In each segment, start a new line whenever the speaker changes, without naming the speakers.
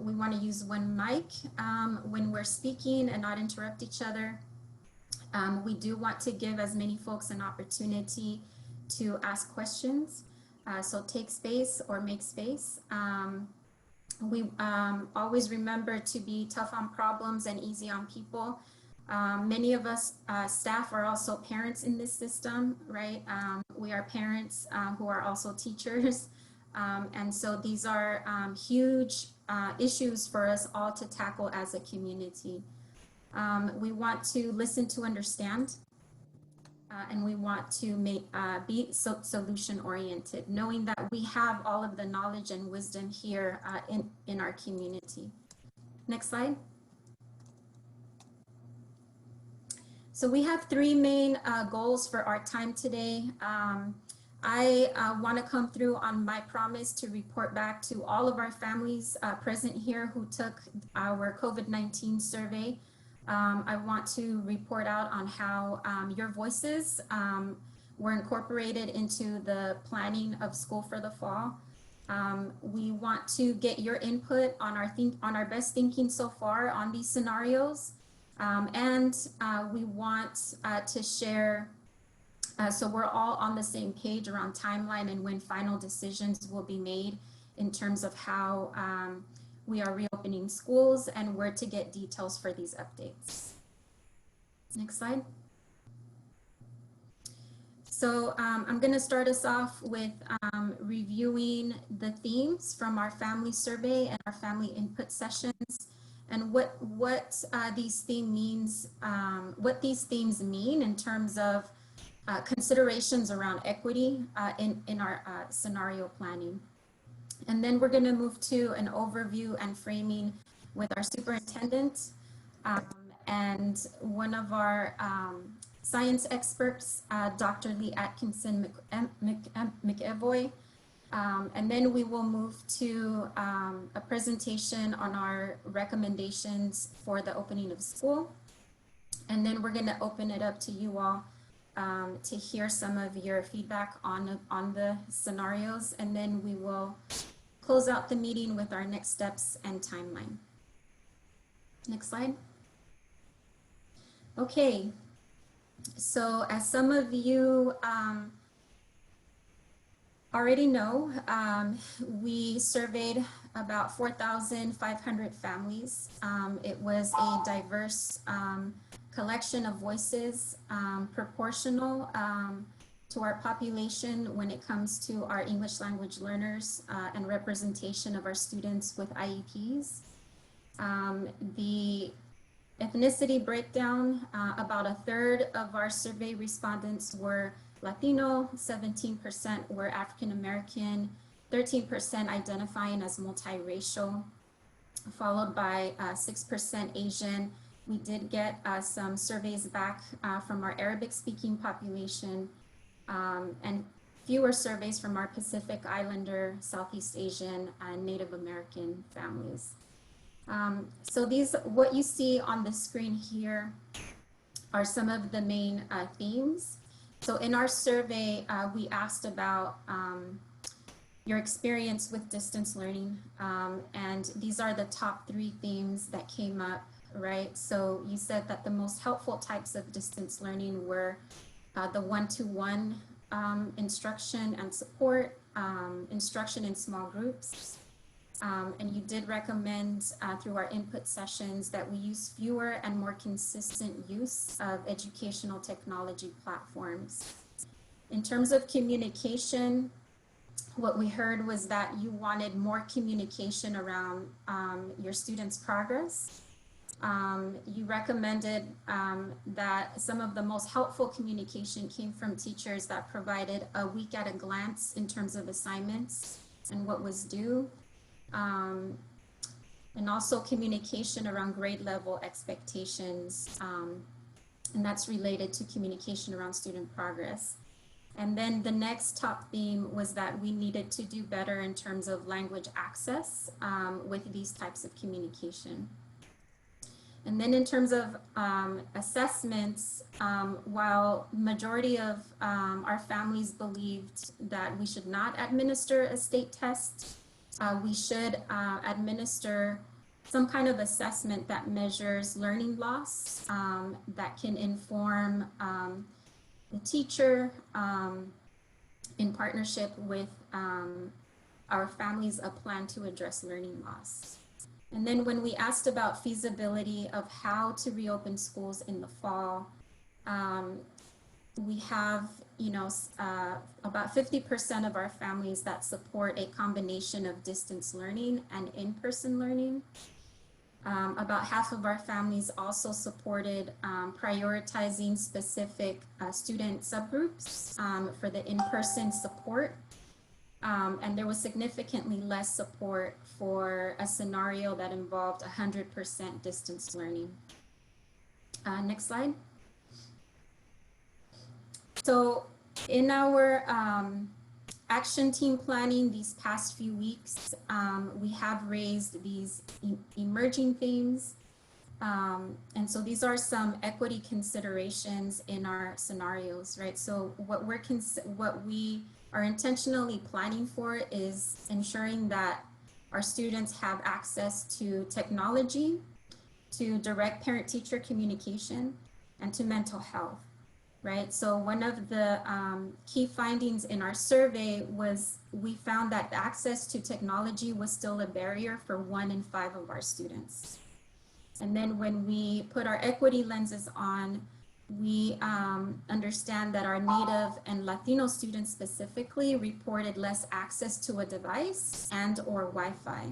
We want to use one mic when we're speaking and not interrupt each other. We do want to give as many folks an opportunity to ask questions. So take space or make space. We always remember to be tough on problems and easy on people. Many of us staff are also parents in this system, right? We are parents who are also teachers. And so these are huge issues for us all to tackle as a community. We want to listen to understand, and we want to be solution oriented, knowing that we have all of the knowledge and wisdom here in our community. Next slide. So we have three main goals for our time today. I want to come through on my promise to report back to all of our families present here who took our COVID-19 survey. I want to report out on how your voices were incorporated into the planning of school for the fall. We want to get your input on our best thinking so far on these scenarios. And we want to share so we're all on the same page around timeline and when final decisions will be made in terms of how we are reopening schools and where to get details for these updates. Next slide. So I'm going to start us off with reviewing the themes from our family survey and our family input sessions, and what these themes mean in terms of considerations around equity in our scenario planning. And then we're going to move to an overview and framing with our superintendent and one of our science experts, Dr. Lee Atkinson McEvoy. And then we will move to a presentation on our recommendations for the opening of school. And then we're going to open it up to you all to hear some of your feedback on the scenarios, and then we will close out the meeting with our next steps and timeline. Next slide. Okay, so as some of you already know, we surveyed about 4,500 families. It was a diverse collection of voices, proportional to our population when it comes to our English language learners and representation of our students with IEPs. The ethnicity breakdown, about a third of our survey respondents were Latino, 17% were African American, 13% identifying as multiracial, followed by 6% Asian. We did get some surveys back from our Arabic speaking population and fewer surveys from our Pacific Islander, Southeast Asian, and Native American families. So what you see on the screen here are some of the main themes. So in our survey, we asked about your experience with distance learning, and these are the top three themes that came up, right? So you said that the most helpful types of distance learning were the one-to-one instruction and support, instruction in small groups, and you did recommend through our input sessions that we use fewer and more consistent use of educational technology platforms. In terms of communication, what we heard was that you wanted more communication around your students' progress. You recommended that some of the most helpful communication came from teachers that provided a week at a glance in terms of assignments and what was due. And also communication around grade level expectations, and that's related to communication around student progress. And then the next top theme was that we needed to do better in terms of language access with these types of communication. And then in terms of assessments, while majority of our families believed that we should not administer a state test, we should administer some kind of assessment that measures learning loss, that can inform the teacher in partnership with our families a plan to address learning loss. And then when we asked about feasibility of how to reopen schools in the fall, we have, about 50% of our families that support a combination of distance learning and in-person learning. About half of our families also supported prioritizing specific student subgroups for the in-person support. And there was significantly less support for a scenario that involved 100% distance learning. Next slide. So in our action team planning these past few weeks, we have raised these emerging themes. And so these are some equity considerations in our scenarios, right? So what we are intentionally planning for is ensuring that our students have access to technology, to direct parent-teacher communication, and to mental health, right? So one of the key findings in our survey was we found that access to technology was still a barrier for 1 in 5 of our students. And then when we put our equity lenses on, we understand that our Native and Latino students specifically reported less access to a device and or Wi-Fi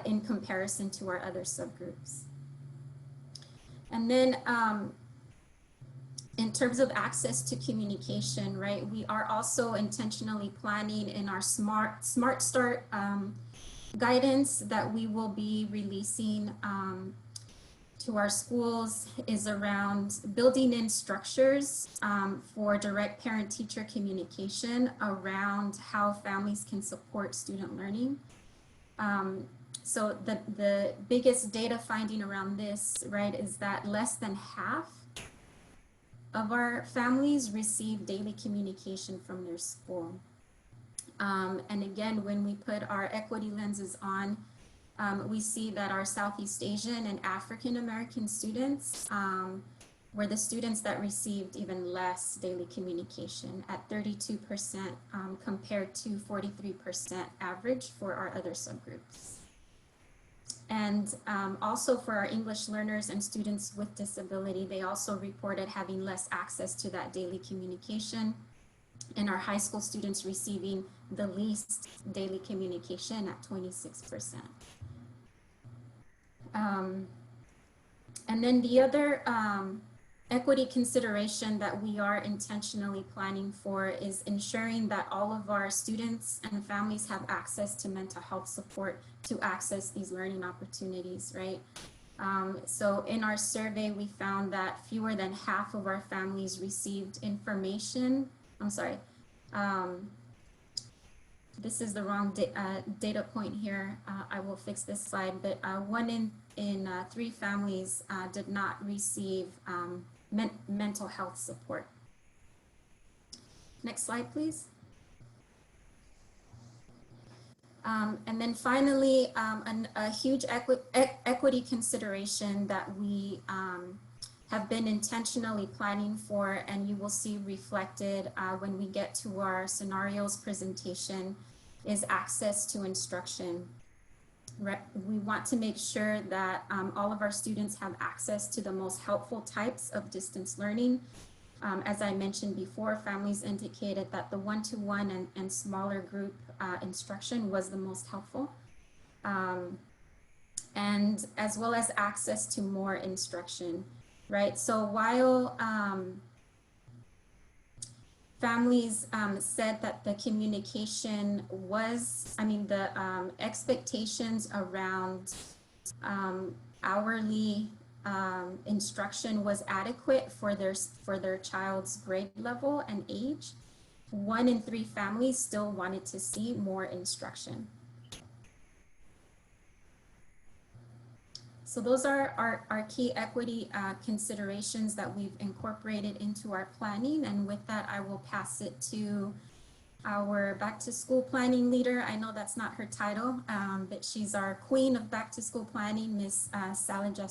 in comparison to our other subgroups. And then in terms of access to communication, right, we are also intentionally planning in our Smart Start guidance that we will be releasing to our schools is around building in structures for direct parent-teacher communication around how families can support student learning. So the biggest data finding around this, right, is that less than half of our families receive daily communication from their school. And again, when we put our equity lenses on, we see that our Southeast Asian and African American students were the students that received even less daily communication at 32% compared to 43% average for our other subgroups. And also for our English learners and students with disability, they also reported having less access to that daily communication, and our high school students receiving the least daily communication at 26%. And then the other equity consideration that we are intentionally planning for is ensuring that all of our students and families have access to mental health support to access these learning opportunities, right? So in our survey, we found that fewer than half of our families received information. I'm sorry. This is the wrong data point here. I will fix this slide, but 1 in 3 families did not receive mental health support. Next slide, please. And then finally, a huge equity consideration that we have been intentionally planning for, and you will see reflected when we get to our scenarios presentation, is access to instruction. We want to make sure that all of our students have access to the most helpful types of distance learning. As I mentioned before, families indicated that the one-to-one and smaller group instruction was the most helpful. And as well as access to more instruction, right? So while families said that the communication was, the expectations around hourly instruction was adequate for their child's grade level and age, 1 in 3 families still wanted to see more instruction. So those are our key equity considerations that we've incorporated into our planning. And with that, I will pass it to our back to school planning leader. I know that's not her title, but she's our queen of back to school planning, Miss Salaja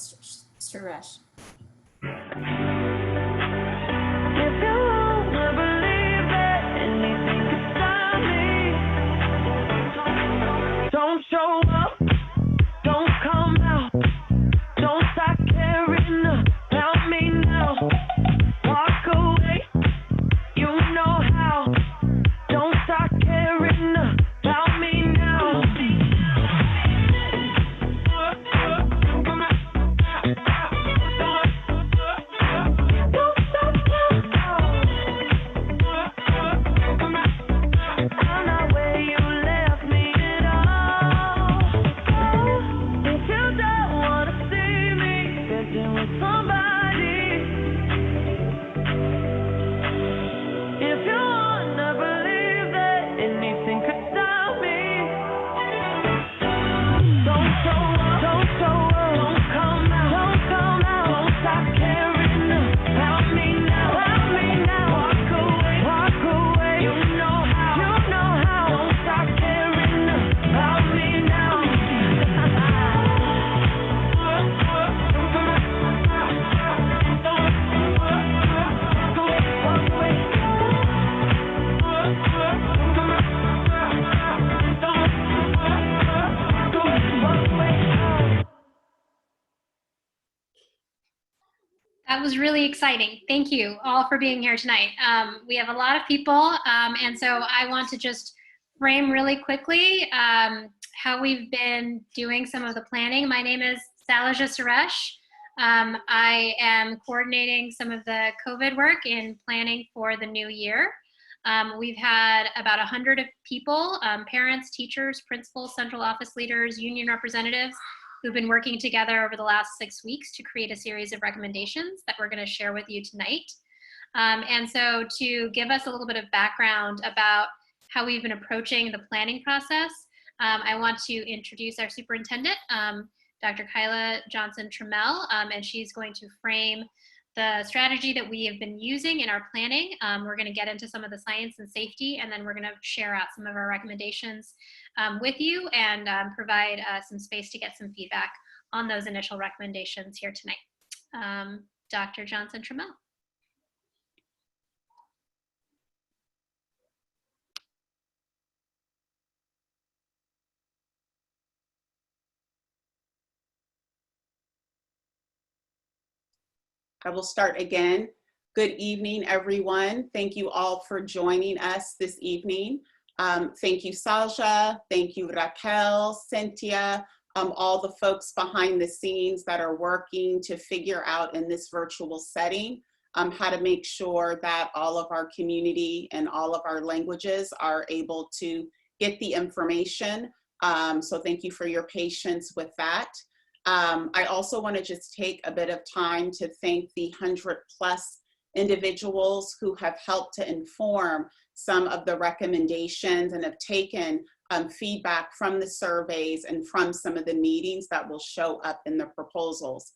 Suresh.
Don't show up, don't come out, don't stop caring about me now. Walk away, you know how. Don't stop caring about me now. Don't stop caring. I'm not where you left me at all. If you don't wanna see me dancing with somebody, if you wanna believe that anything could stop me, don't show up, don't come out, don't stop caring about me now, walk away, you know how, don't stop caring about me now.
That was really exciting. Thank you all for being here tonight. We have a lot of people, and so I want to just frame really quickly how we've been doing some of the planning. My name is Salaja Suresh. I am coordinating some of the COVID work in planning for the new year. We've had about 100 people, parents, teachers, principals, central office leaders, union representatives, who've been working together over the last 6 weeks to create a series of recommendations that we're going to share with you tonight. And so to give us a little bit of background about how we've been approaching the planning process, I want to introduce our superintendent, Dr. Kyla Johnson-Trammell, and she's going to frame the strategy that we have been using in our planning. We're going to get into some of the science and safety, and then we're going to share out some of our recommendations with you and provide some space to get some feedback on those initial recommendations here tonight. Dr. Johnson-Trammell.
I will start again. Good evening, everyone. Thank you all for joining us this evening. Thank you, Salja. Thank you, Raquel, Cynthia, all the folks behind the scenes that are working to figure out in this virtual setting how to make sure that all of our community and all of our languages are able to get the information. So thank you for your patience with that. I also want to just take a bit of time to thank the 100+ individuals who have helped to inform some of the recommendations and have taken feedback from the surveys and from some of the meetings that will show up in the proposals.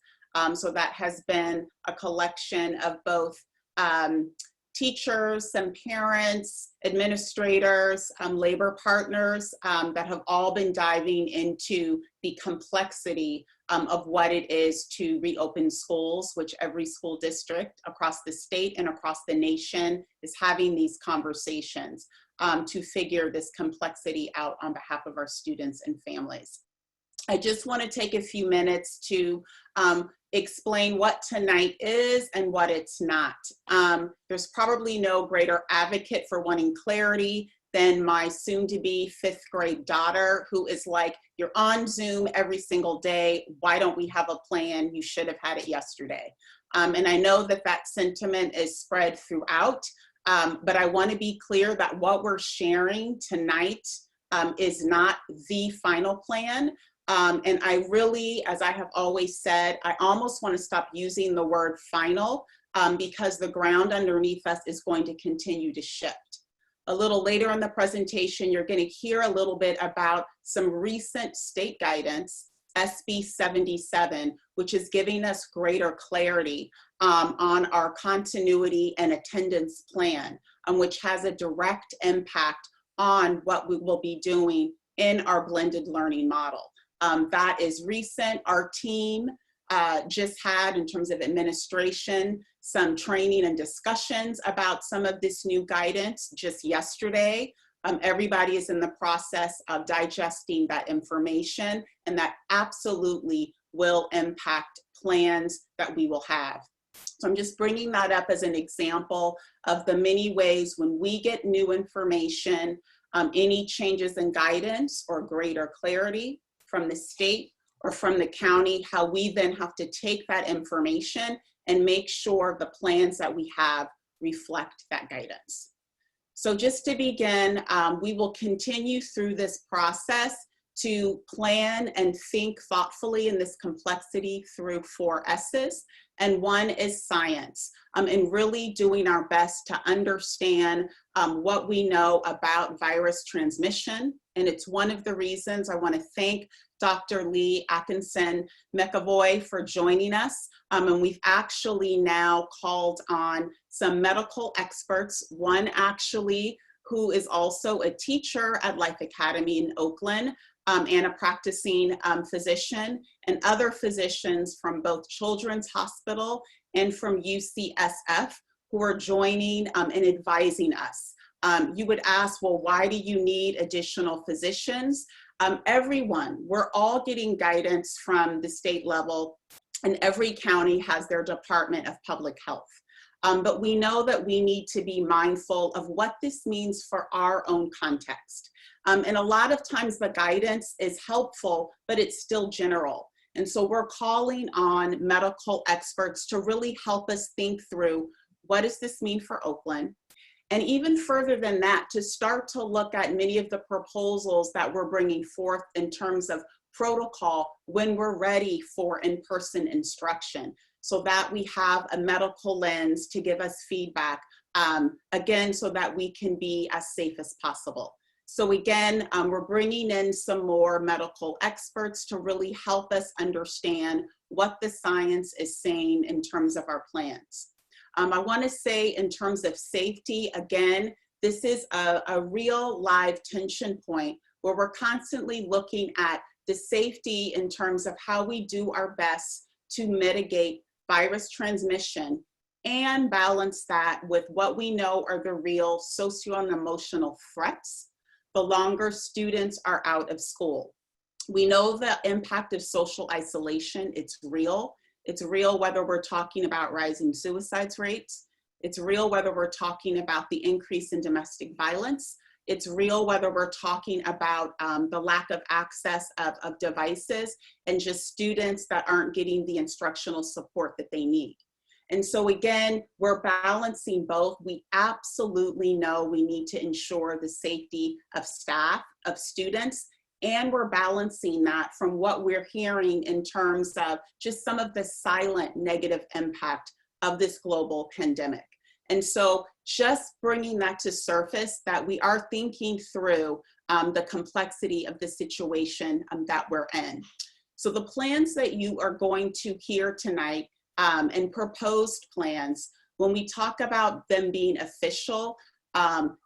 So that has been a collection of both teachers, some parents, administrators, labor partners that have all been diving into the complexity of what it is to reopen schools, which every school district across the state and across the nation is having these conversations to figure this complexity out on behalf of our students and families. I just want to take a few minutes to explain what tonight is and what it's not. There's probably no greater advocate for wanting clarity than my soon-to-be 5th grade daughter, who is like, you're on Zoom every single day. Why don't we have a plan? You should have had it yesterday. And I know that that sentiment is spread throughout, but I want to be clear that what we're sharing tonight is not the final plan. And I really, as I have always said, I almost want to stop using the word final because the ground underneath us is going to continue to shift. A little later in the presentation, you're going to hear a little bit about some recent state guidance SB 77, which is giving us greater clarity on our continuity and attendance plan, which has a direct impact on what we will be doing in our blended learning model. That is recent. Our team just had, in terms of administration, some training and discussions about some of this new guidance just yesterday. Everybody is in the process of digesting that information, and that absolutely will impact plans that we will have. So I'm just bringing that up as an example of the many ways when we get new information, any changes in guidance or greater clarity from the state or from the county, how we then have to take that information and make sure the plans that we have reflect that guidance. So just to begin, we will continue through this process to plan and think thoughtfully in this complexity through 4 S's. And one is science, and really doing our best to understand what we know about virus transmission. And it's one of the reasons I want to thank Dr. Lee Atkinson McAvoy for joining us. And we've actually now called on some medical experts, one actually who is also a teacher at Life Academy in Oakland, and a practicing physician, and other physicians from both Children's Hospital and from UCSF who are joining and advising us. You would ask, well, why do you need additional physicians? Everyone, we're all getting guidance from the state level, and every county has their Department of Public Health. But we know that we need to be mindful of what this means for our own context. And a lot of times the guidance is helpful, but it's still general. And so we're calling on medical experts to really help us think through, what does this mean for Oakland? And even further than that, to start to look at many of the proposals that we're bringing forth in terms of protocol when we're ready for in-person instruction, so that we have a medical lens to give us feedback, again, so that we can be as safe as possible. So again, we're bringing in some more medical experts to really help us understand what the science is saying in terms of our plans. I want to say in terms of safety, again, this is a real live tension point where we're constantly looking at the safety in terms of how we do our best to mitigate virus transmission and balance that with what we know are the real socio and emotional threats the longer students are out of school. We know the impact of social isolation, it's real. It's real whether we're talking about rising suicide rates. It's real whether we're talking about the increase in domestic violence. It's real whether we're talking about the lack of access of devices and just students that aren't getting the instructional support that they need. And so again, we're balancing both. We absolutely know we need to ensure the safety of staff, of students, and we're balancing that from what we're hearing in terms of just some of the silent negative impact of this global pandemic. And so just bringing that to surface, that we are thinking through the complexity of the situation that we're in. So the plans that you are going to hear tonight, and proposed plans, when we talk about them being official,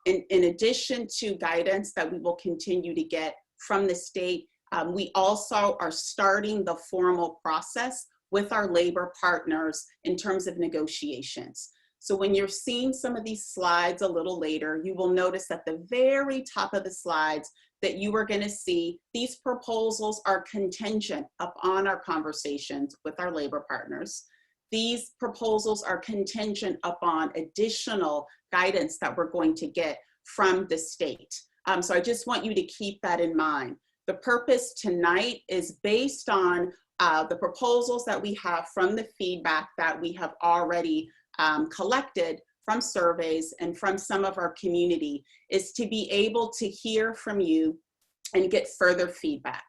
in addition to guidance that we will continue to get from the state, we also are starting the formal process with our labor partners in terms of negotiations. So when you're seeing some of these slides a little later, you will notice at the very top of the slides that you are going to see these proposals are contingent upon our conversations with our labor partners. These proposals are contingent upon additional guidance that we're going to get from the state. So I just want you to keep that in mind. The purpose tonight is based on the proposals that we have from the feedback that we have already collected from surveys and from some of our community, is to be able to hear from you and get further feedback.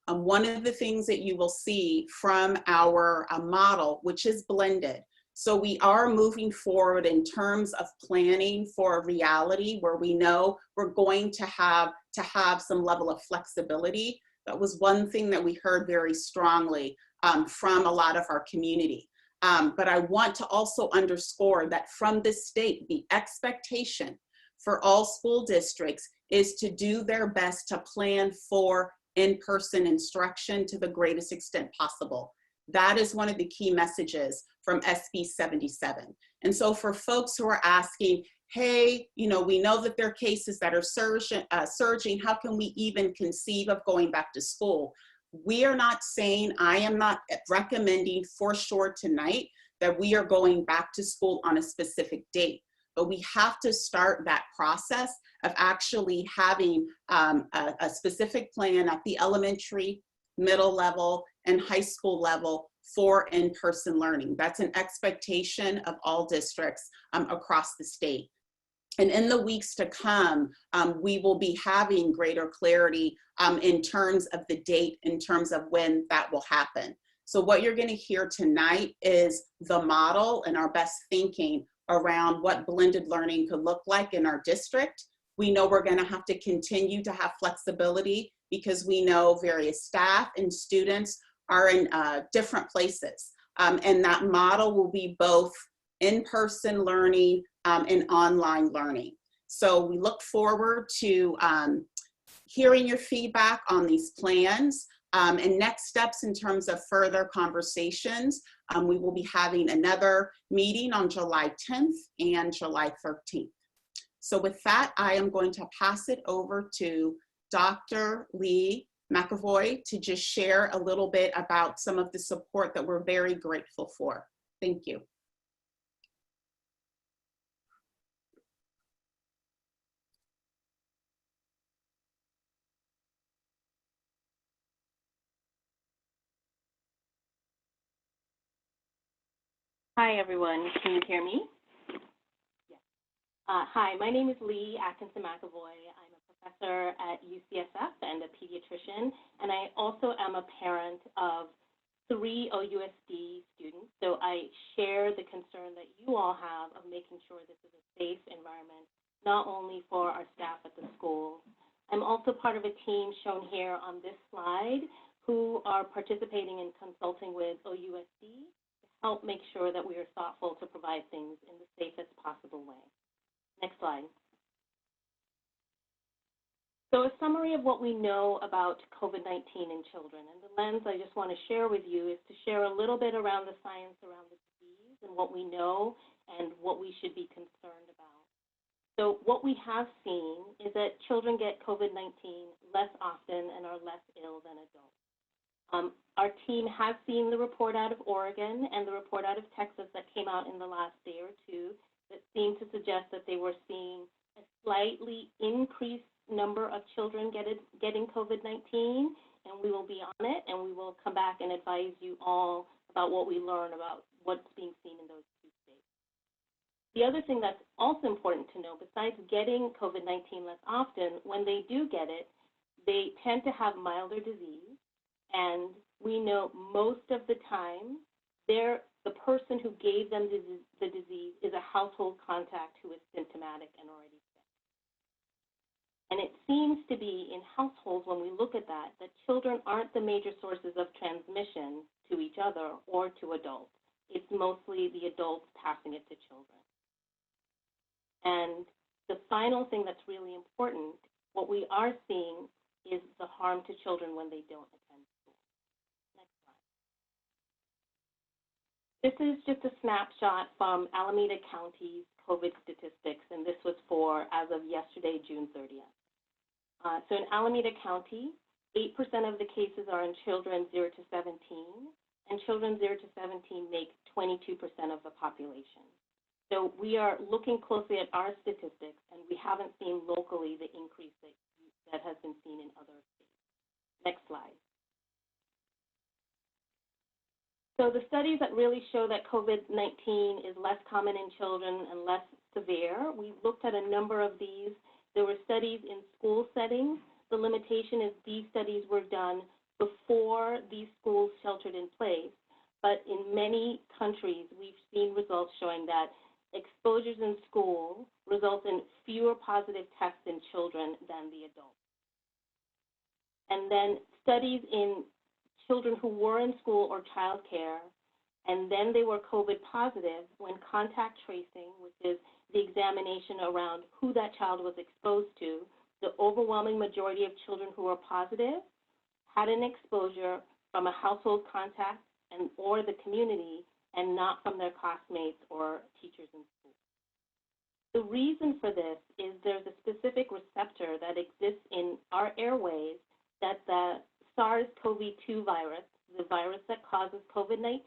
One of the things that you will see from our model, which is blended, so we are moving forward in terms of planning for a reality where we know we're going to have some level of flexibility. That was one thing that we heard very strongly from a lot of our community. But I want to also underscore that from this state, the expectation for all school districts is to do their best to plan for in-person instruction to the greatest extent possible. That is one of the key messages from SB 77. And so for folks who are asking, hey, you know, we know that there are cases that are surging, how can we even conceive of going back to school? We are not saying, I am not recommending for sure tonight that we are going back to school on a specific date, but we have to start that process of actually having a specific plan at the elementary, middle level, and high school level for in-person learning. That's an expectation of all districts across the state. And in the weeks to come, we will be having greater clarity in terms of the date, in terms of when that will happen. So what you're going to hear tonight is the model and our best thinking around what blended learning could look like in our district. We know we're going to have to continue to have flexibility because we know various staff and students are in different places. And that model will be both in-person learning and online learning. So we look forward to hearing your feedback on these plans and next steps in terms of further conversations. We will be having another meeting on July 10th and July 13th. So with that, I am going to pass it over to Dr. Lee McEvoy to just share a little bit about some of the support that we're very grateful for. Thank you.
Hi, everyone. Can you hear me? Yes. Hi, my name is Lee Atkinson McEvoy. I'm a professor at UCSF and a pediatrician, and I also am a parent of 3 OUSD students. So I share the concern that you all have of making sure this is a safe environment, not only for our staff at the school. I'm also part of a team shown here on this slide who are participating in consulting with OUSD help make sure that we are thoughtful to provide things in the safest possible way. Next slide. So a summary of what we know about COVID-19 in children. And the lens I just want to share with you is to share a little bit around the science around the disease and what we know and what we should be concerned about. So what we have seen is that children get COVID-19 less often and are less ill than adults. Our team has seen the report out of Oregon and the report out of Texas that came out in the last day or two that seemed to suggest that they were seeing a slightly increased number of children getting COVID-19, and we will be on it, and we will come back and advise you all about what we learn about what's being seen in those 2 states. The other thing that's also important to know, besides getting COVID-19 less often, when they do get it, they tend to have milder disease. And we know most of the time, the person who gave them the disease is a household contact who is symptomatic and already sick. And it seems to be in households, when we look at that children aren't the major sources of transmission to each other or to adults. It's mostly the adults passing it to children. And the final thing that's really important, what we are seeing is the harm to children when they don't attend school. Next slide. This is just a snapshot from Alameda County's COVID statistics, and this was for as of yesterday, June 30th. So in Alameda County, 8% of the cases are in children 0 to 17, and children 0 to 17 make 22% of the population. So we are looking closely at our statistics, and we haven't seen locally the increase that has been seen in other states. Next slide. So the studies that really show that COVID-19 is less common in children and less severe, we looked at a number of these. There were studies in school settings. The limitation is these studies were done before these schools sheltered in place, but in many countries, we've seen results showing that exposures in school result in fewer positive tests in children than the adults. And then studies in children who were in school or childcare, and then they were COVID positive when contact tracing, which is the examination around who that child was exposed to, the overwhelming majority of children who were positive had an exposure from a household contact and or the community and not from their classmates or teachers in school. The reason for this is there's a specific receptor that exists in our airways that the SARS-CoV-2 virus, the virus that causes COVID-19,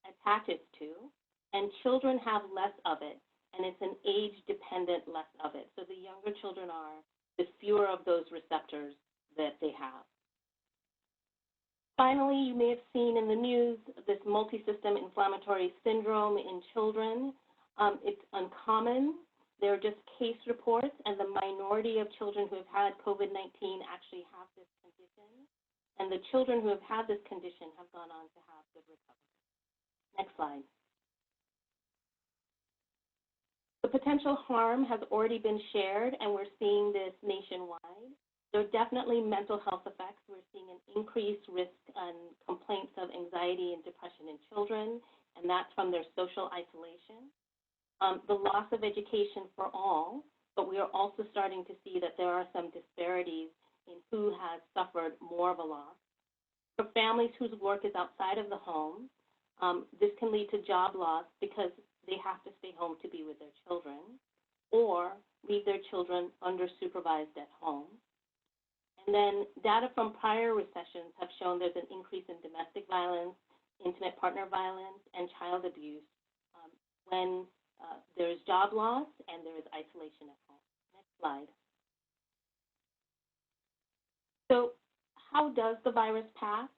attaches to, and children have less of it, and it's an age-dependent less of it. So the younger children are, the fewer of those receptors that they have. Finally, you may have seen in the news this multi-system inflammatory syndrome in children. It's uncommon. There are just case reports, and the minority of children who have had COVID-19 actually have this condition. And the children who have had this condition have gone on to have good recovery. Next slide. The potential harm has already been shared, and we're seeing this nationwide. There are definitely mental health effects. We're seeing an increased risk and complaints of anxiety and depression in children, and that's from their social isolation. The loss of education for all, but we are also starting to see that there are some disparities in who has suffered more of a loss. For families whose work is outside of the home, this can lead to job loss because they have to stay home to be with their children or leave their children undersupervised at home. And then data from prior recessions have shown there's an increase in domestic violence, intimate partner violence, and child abuse when there is job loss and there is isolation at home. Next slide. So how does the virus pass?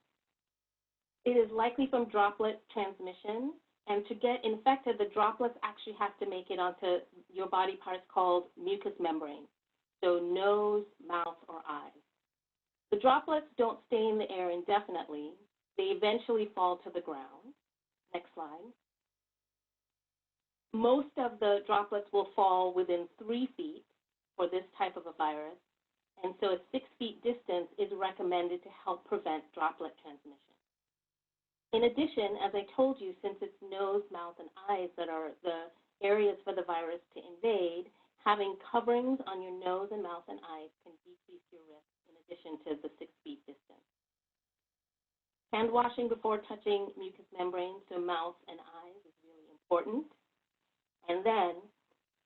It is likely from droplet transmission, and to get infected, the droplets actually have to make it onto your body parts called mucous membrane, so nose, mouth, or eyes. The droplets don't stay in the air indefinitely. They eventually fall to the ground. Next slide. Most of the droplets will fall within 3 feet for this type of a virus, and so a 6 feet distance is recommended to help prevent droplet transmission. In addition, as I told you, since it's nose, mouth, and eyes that are the areas for the virus to invade, having coverings on your nose and mouth and eyes can decrease your risk in addition to the 6 feet distance. Hand washing before touching mucous membranes, so mouth and eyes, is really important. And then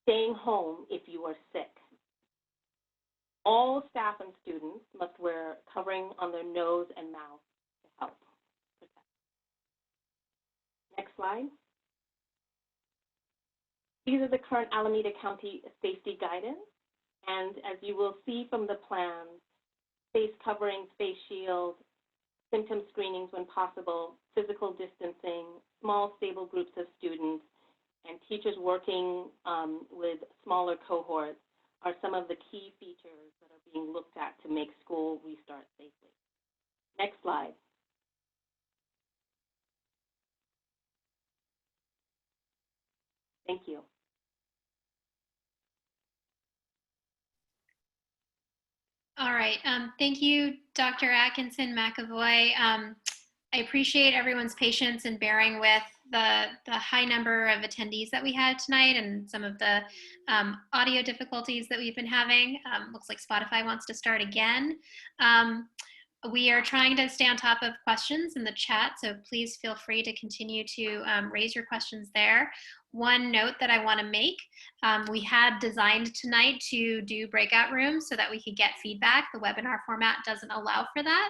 staying home if you are sick. All staff and students must wear covering on their nose and mouth to help protect. Next slide. These are the current Alameda County safety guidance. And as you will see from the plans, face coverings, face shields, symptom screenings when possible, physical distancing, small stable groups of students, and teachers working with smaller cohorts are some of the key features that are being looked at to make school restart safely. Next slide. Thank you.
All right. Thank you, Dr. Atkinson McAvoy. I appreciate everyone's patience and bearing with the high number of attendees that we had tonight and some of the audio difficulties that we've been having. Looks like Spotify wants to start again. We are trying to stay on top of questions in the chat, so please feel free to continue to raise your questions there. One note that I want to make, we had designed tonight to do breakout rooms so that we could get feedback. The webinar format doesn't allow for that.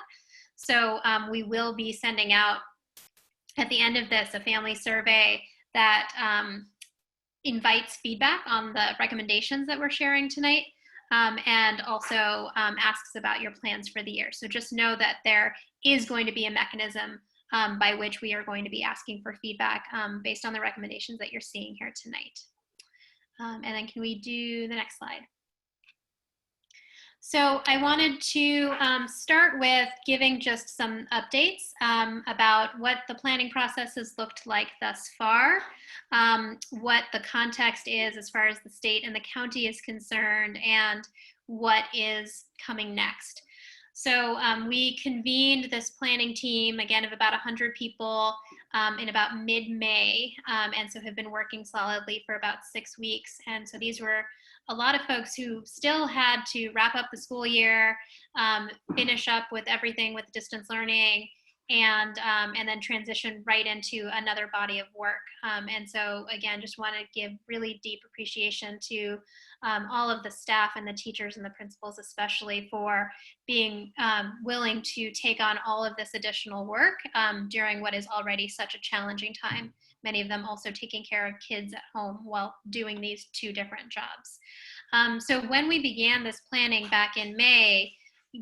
So we will be sending out at the end of this a family survey that invites feedback on the recommendations that we're sharing tonight. And also asks about your plans for the year. So just know that there is going to be a mechanism by which we are going to be asking for feedback based on the recommendations that you're seeing here tonight. And then can we do the next slide? So I wanted to start with giving just some updates about what the planning process has looked like thus far, what the context is as far as the state and the county is concerned, and what is coming next. So we convened this planning team, again, of about 100 people in about mid-May, and so have been working solidly for about 6 weeks. And so these were a lot of folks who still had to wrap up the school year, finish up with everything with distance learning, and then transition right into another body of work. And so again, just want to give really deep appreciation to all of the staff and the teachers and the principals, especially for being willing to take on all of this additional work during what is already such a challenging time. Many of them also taking care of kids at home while doing these 2 different jobs. So when we began this planning back in May,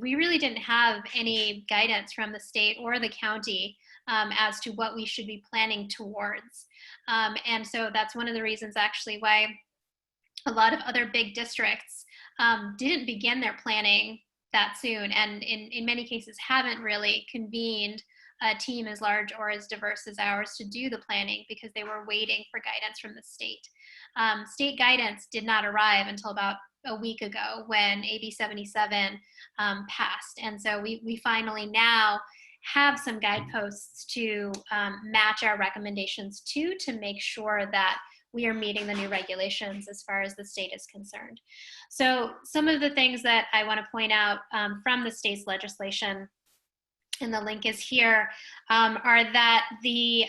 we really didn't have any guidance from the state or the county as to what we should be planning towards. And so that's one of the reasons actually why a lot of other big districts didn't begin their planning that soon, and in many cases haven't really convened a team as large or as diverse as ours to do the planning because they were waiting for guidance from the state. State guidance did not arrive until about a week ago when AB 77 passed. And so we finally now have some guideposts to match our recommendations to make sure that we are meeting the new regulations as far as the state is concerned. So some of the things that I want to point out from the state's legislation, and the link is here, are that the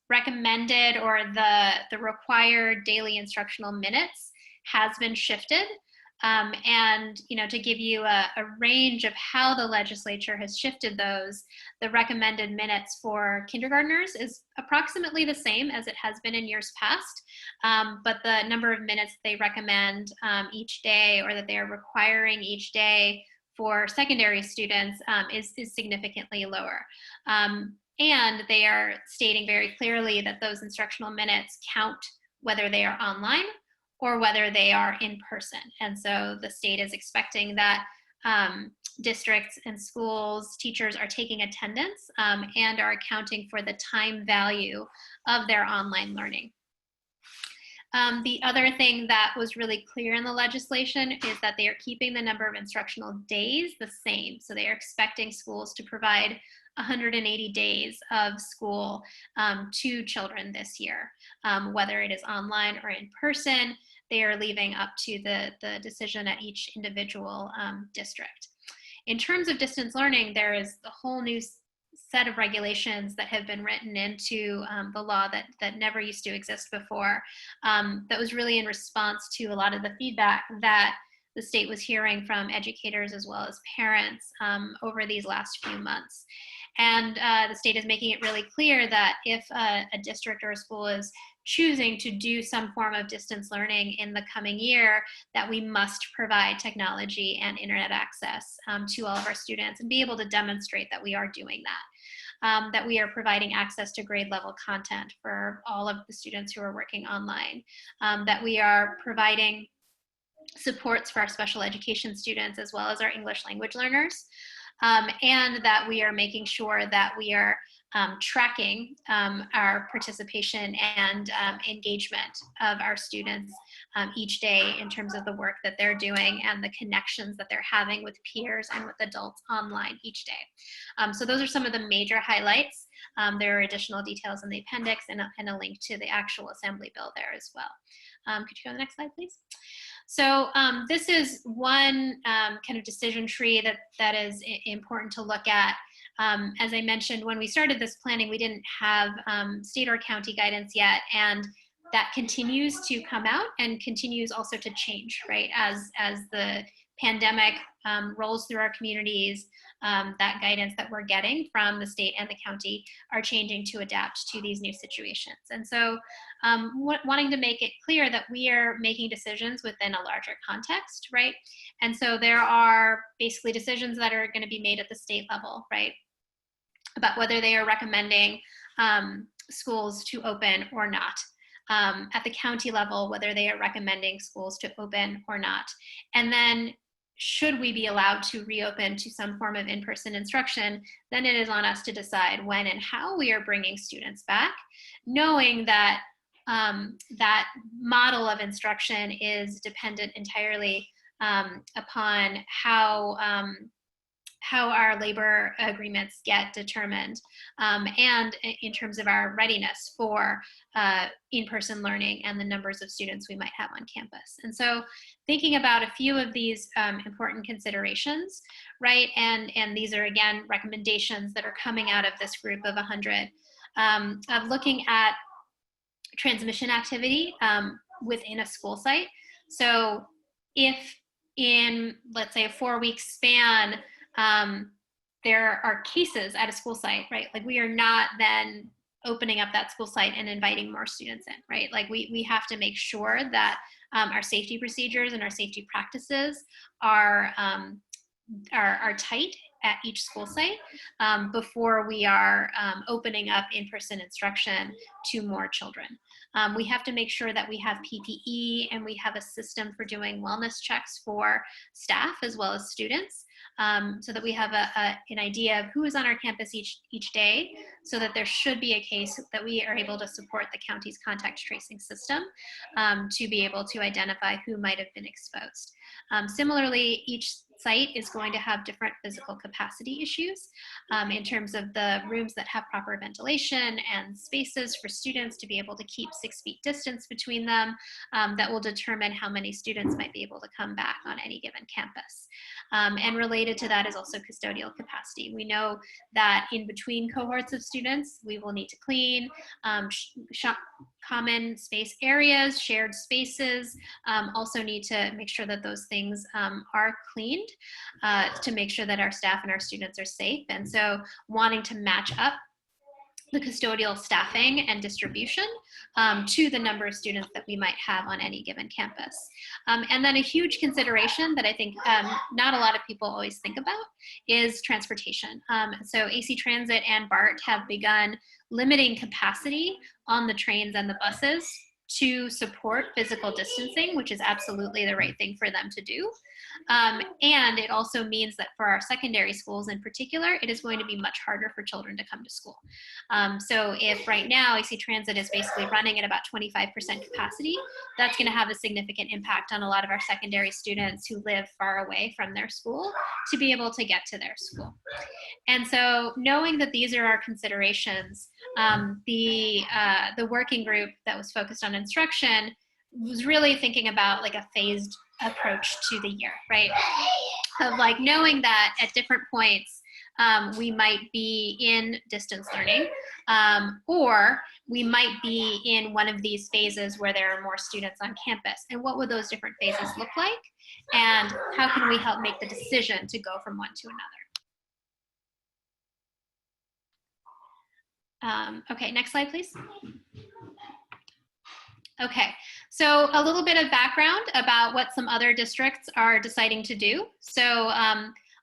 recommended or the required daily instructional minutes has been shifted. And to give you a range of how the legislature has shifted those, the recommended minutes for kindergartners is approximately the same as it has been in years past, but the number of minutes they recommend each day, or that they are requiring each day for secondary students, is significantly lower. And they are stating very clearly that those instructional minutes count whether they are online or whether they are in person. And so the state is expecting that districts and schools, teachers are taking attendance and are accounting for the time value of their online learning. The other thing that was really clear in the legislation is that they are keeping the number of instructional days the same. So they are expecting schools to provide 180 days of school to children this year, whether it is online or in person. They are leaving up to the decision at each individual district. In terms of distance learning, there is a whole new set of regulations that have been written into the law that never used to exist before. That was really in response to a lot of the feedback that the state was hearing from educators as well as parents over these last few months. And the state is making it really clear that if a district or a school is choosing to do some form of distance learning in the coming year, that we must provide technology and internet access to all of our students and be able to demonstrate that we are doing that. That we are providing access to grade level content for all of the students who are working online, that we are providing supports for our special education students as well as our English language learners, and that we are making sure that we are tracking our participation and engagement of our students each day in terms of the work that they're doing and the connections that they're having with peers and with adults online each day. So those are some of the major highlights. There are additional details in the appendix and a link to the actual assembly bill there as well. Could you go to the next slide, please? So this is one kind of decision tree that is important to look at. As I mentioned, when we started this planning, we didn't have state or county guidance yet, and that continues to come out and continues also to change, right? As the pandemic rolls through our communities, that guidance that we're getting from the state and the county are changing to adapt to these new situations. And so wanting to make it clear that we are making decisions within a larger context, right? And so there are basically decisions that are going to be made at the state level, right? About whether they are recommending schools to open or not. At the county level, whether they are recommending schools to open or not. And then should we be allowed to reopen to some form of in-person instruction, then it is on us to decide when and how we are bringing students back, knowing that that model of instruction is dependent entirely upon how how our labor agreements get determined, and in terms of our readiness for in-person learning and the numbers of students we might have on campus. And so thinking about a few of these important considerations, right? And these are, again, recommendations that are coming out of this group of 100, of looking at transmission activity within a school site. So if in, let's say, a 4-week span, there are cases at a school site, right? Like, we are not then opening up that school site and inviting more students in, right? Like, we have to make sure that our safety procedures and our safety practices are tight at each school site before we are opening up in-person instruction to more children. We have to make sure that we have PPE and we have a system for doing wellness checks for staff as well as students, so that we have an idea of who is on our campus each day, so that there should be a case that we are able to support the county's contact tracing system to be able to identify who might have been exposed. Similarly, each site is going to have different physical capacity issues in terms of the rooms that have proper ventilation and spaces for students to be able to keep 6 feet distance between them, that will determine how many students might be able to come back on any given campus. And related to that is also custodial capacity. We know that in between cohorts of students, we will need to clean common space areas, shared spaces, also need to make sure that those things are cleaned to make sure that our staff and our students are safe. And so wanting to match up the custodial staffing and distribution to the number of students that we might have on any given campus. And then a huge consideration that I think not a lot of people always think about is transportation. So AC Transit and BART have begun limiting capacity on the trains and the buses to support physical distancing, which is absolutely the right thing for them to do. And it also means that for our secondary schools in particular, it is going to be much harder for children to come to school. So if right now AC Transit is basically running at about 25% capacity, that's going to have a significant impact on a lot of our secondary students who live far away from their school to be able to get to their school. And so knowing that these are our considerations, the working group that was focused on instruction was really thinking about like a phased approach to the year, right? Of like knowing that at different points, we might be in distance learning, or we might be in one of these phases where there are more students on campus. And what would those different phases look like? And how can we help make the decision to go from one to another? Okay, next slide, please. Okay, so a little bit of background about what some other districts are deciding to do. So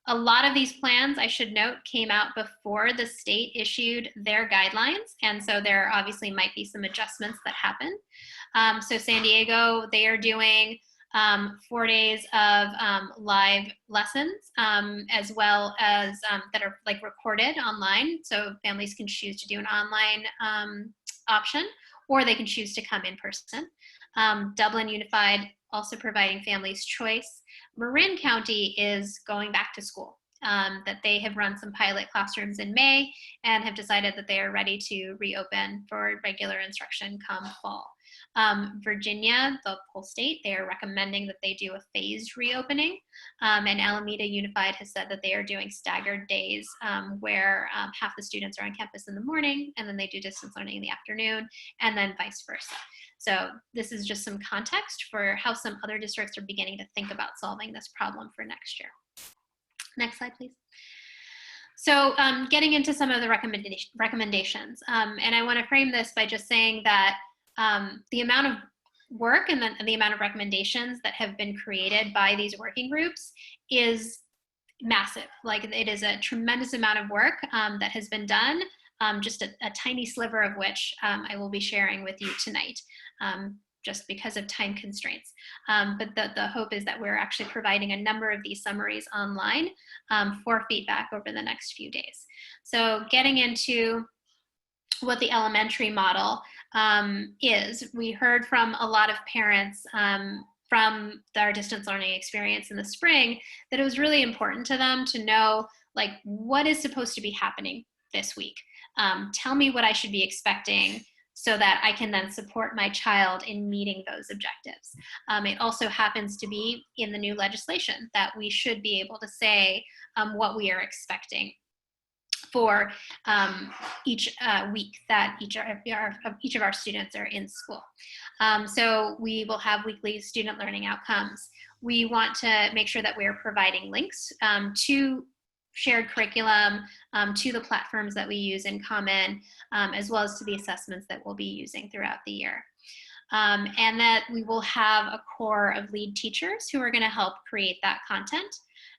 a lot of these plans, I should note, came out before the state issued their guidelines. And so there obviously might be some adjustments that happen. So San Diego, they are doing 4 days of live lessons, as well as that are like recorded online. So families can choose to do an online option, or they can choose to come in person. Dublin Unified also providing families choice. Marin County is going back to school, that they have run some pilot classrooms in May and have decided that they are ready to reopen for regular instruction come fall. Virginia, the whole state, they are recommending that they do a phased reopening. And Alameda Unified has said that they are doing staggered days where half the students are on campus in the morning and then they do distance learning in the afternoon, and then vice versa. So this is just some context for how some other districts are beginning to think about solving this problem for next year. Next slide, please. So getting into some of the recommendations, and I want to frame this by just saying that the amount of work and the amount of recommendations that have been created by these working groups is massive. Like, it is a tremendous amount of work that has been done, just a tiny sliver of which I will be sharing with you tonight, just because of time constraints. But the hope is that we're actually providing a number of these summaries online for feedback over the next few days. So getting into what the elementary model is, we heard from a lot of parents from our distance learning experience in the spring that it was really important to them to know like, what is supposed to be happening this week? Tell me what I should be expecting so that I can then support my child in meeting those objectives. It also happens to be in the new legislation that we should be able to say what we are expecting for each week that each of our students are in school. So we will have weekly student learning outcomes. We want to make sure that we're providing links to shared curriculum, to the platforms that we use in Common, as well as to the assessments that we'll be using throughout the year. And that we will have a core of lead teachers who are going to help create that content,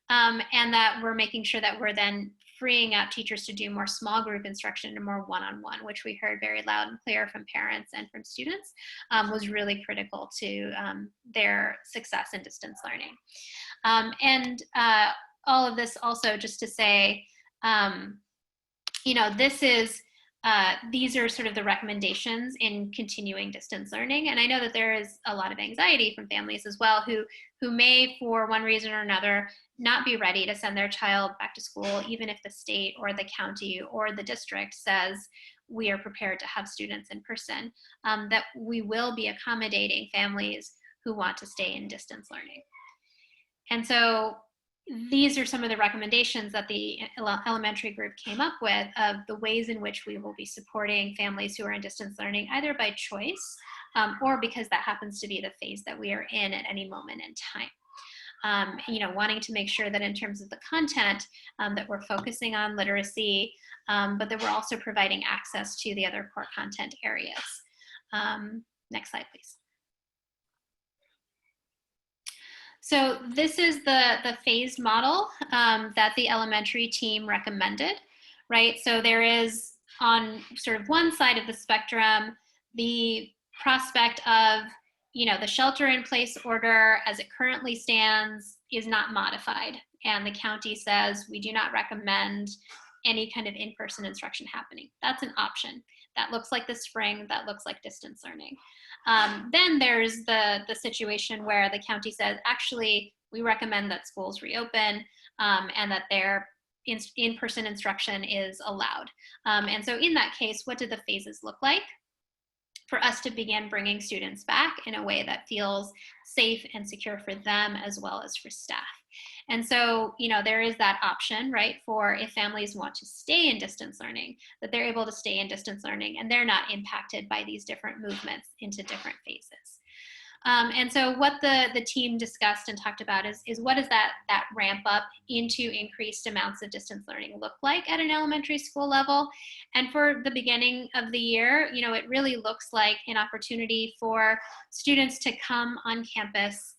and that we're making sure that we're then freeing up teachers to do more small group instruction and more one-on-one, which we heard very loud and clear from parents and from students, was really critical to their success in distance learning. And all of this also just to say, you know, this is, these are sort of the recommendations in continuing distance learning. And I know that there is a lot of anxiety from families as well who may, for one reason or another, not be ready to send their child back to school, even if the state or the county or the district says we are prepared to have students in person, that we will be accommodating families who want to stay in distance learning. And so these are some of the recommendations that the elementary group came up with of the ways in which we will be supporting families who are in distance learning, either by choice or because that happens to be the phase that we are in at any moment in time. You know, wanting to make sure that in terms of the content that we're focusing on literacy, but that we're also providing access to the other core content areas. Next slide, please. So this is the phased model that the elementary team recommended, right? So there is on sort of one side of the spectrum, the prospect of, you know, the shelter in place order as it currently stands is not modified. And the county says, we do not recommend any kind of in-person instruction happening. That's an option. That looks like the spring, that looks like distance learning. Then there's the situation where the county says, actually, we recommend that schools reopen and that their in-person instruction is allowed. And so in that case, what do the phases look like? For us to begin bringing students back in a way that feels safe and secure for them as well as for staff. And so, you know, there is that option, right, for if families want to stay in distance learning, that they're able to stay in distance learning and they're not impacted by these different movements into different phases. And so what the team discussed and talked about is what does that ramp up into increased amounts of distance learning look like at an elementary school level? And for the beginning of the year, you know, it really looks like an opportunity for students to come on campus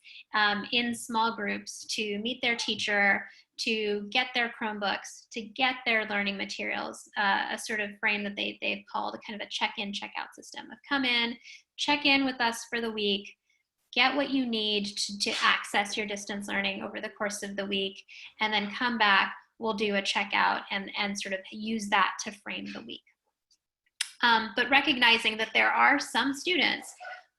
in small groups to meet their teacher, to get their Chromebooks, to get their learning materials, a sort of frame that they've called a kind of a check-in, check-out system of come in, check in with us for the week, get what you need to access your distance learning over the course of the week, and then come back, we'll do a checkout and sort of use that to frame the week. But recognizing that there are some students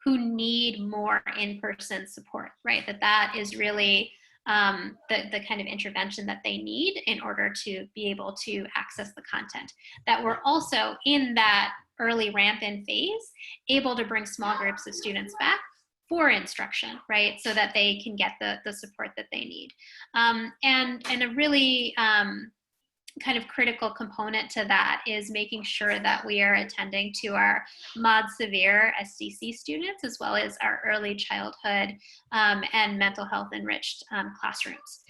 who need more in-person support, right? That is really the kind of intervention that they need in order to be able to access the content. That we're also in that early ramp-in phase, able to bring small groups of students back for instruction, right? So that they can get the support that they need. And a really kind of critical component to that is making sure that we are attending to our Mod Severe SDC students, as well as our early childhood and mental health enriched classrooms,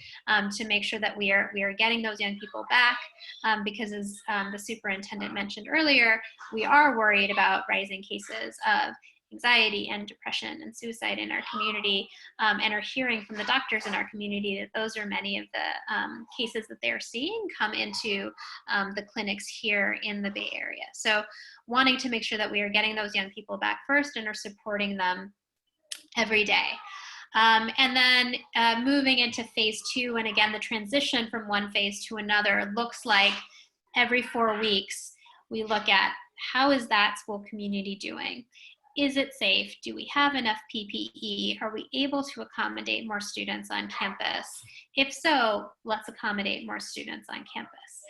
to make sure that we are getting those young people back, because as the superintendent mentioned earlier, we are worried about rising cases of anxiety and depression and suicide in our community, and are hearing from the doctors in our community that those are many of the cases that they're seeing come into the clinics here in the Bay Area. So wanting to make sure that we are getting those young people back first and are supporting them every day. And then moving into phase 2, and again, the transition from one phase to another looks like every 4 weeks, we look at how is that school community doing? is it safe? Do we have enough PPE? Are we able to accommodate more students on campus? If so, let's accommodate more students on campus.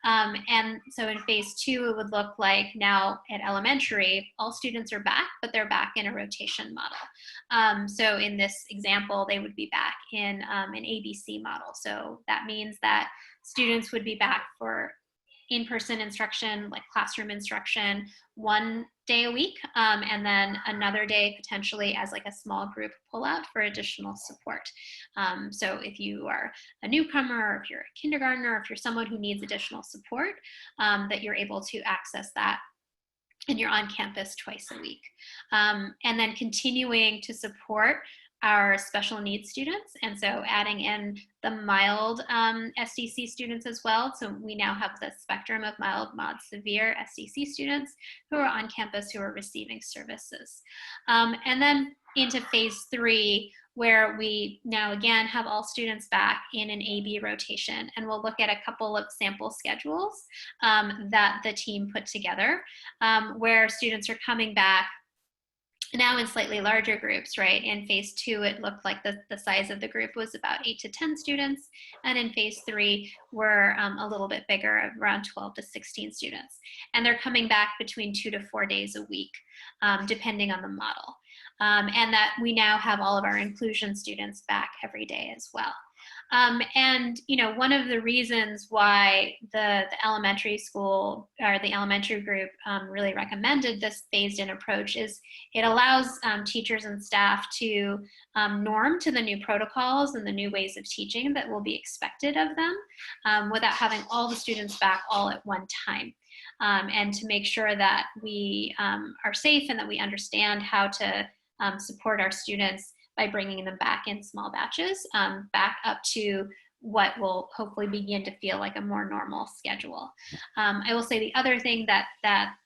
And so in phase 2, it would look like now at elementary, all students are back, but they're back in a rotation model. So in this example, they would be back in an ABC model. So that means that students would be back for in-person instruction, like classroom instruction, 1 day a week, and then another day potentially as like a small group pullout for additional support. So if you are a newcomer, or if you're a kindergartner, or if you're someone who needs additional support, that you're able to access that and you're on campus twice a week. And then continuing to support our special needs students. And so adding in the mild SDC students as well. So we now have the spectrum of mild, mod, severe SDC students who are on campus who are receiving services. And then into phase 3, where we now again have all students back in an AB rotation. And we'll look at a couple of sample schedules that the team put together, where students are coming back now in slightly larger groups, right? In phase 2, it looked like the size of the group was about 8 to 10 students. And in phase 3, we're a little bit bigger, around 12 to 16 students. And they're coming back between 2 to 4 days a week, depending on the model. And that we now have all of our inclusion students back every day as well. And, you know, one of the reasons why the elementary school or the elementary group really recommended this phased in approach is it allows teachers and staff to norm to the new protocols and the new ways of teaching that will be expected of them without having all the students back all at one time. And to make sure that we are safe and that we understand how to support our students by bringing them back in small batches, back up to what will hopefully begin to feel like a more normal schedule. I will say the other thing that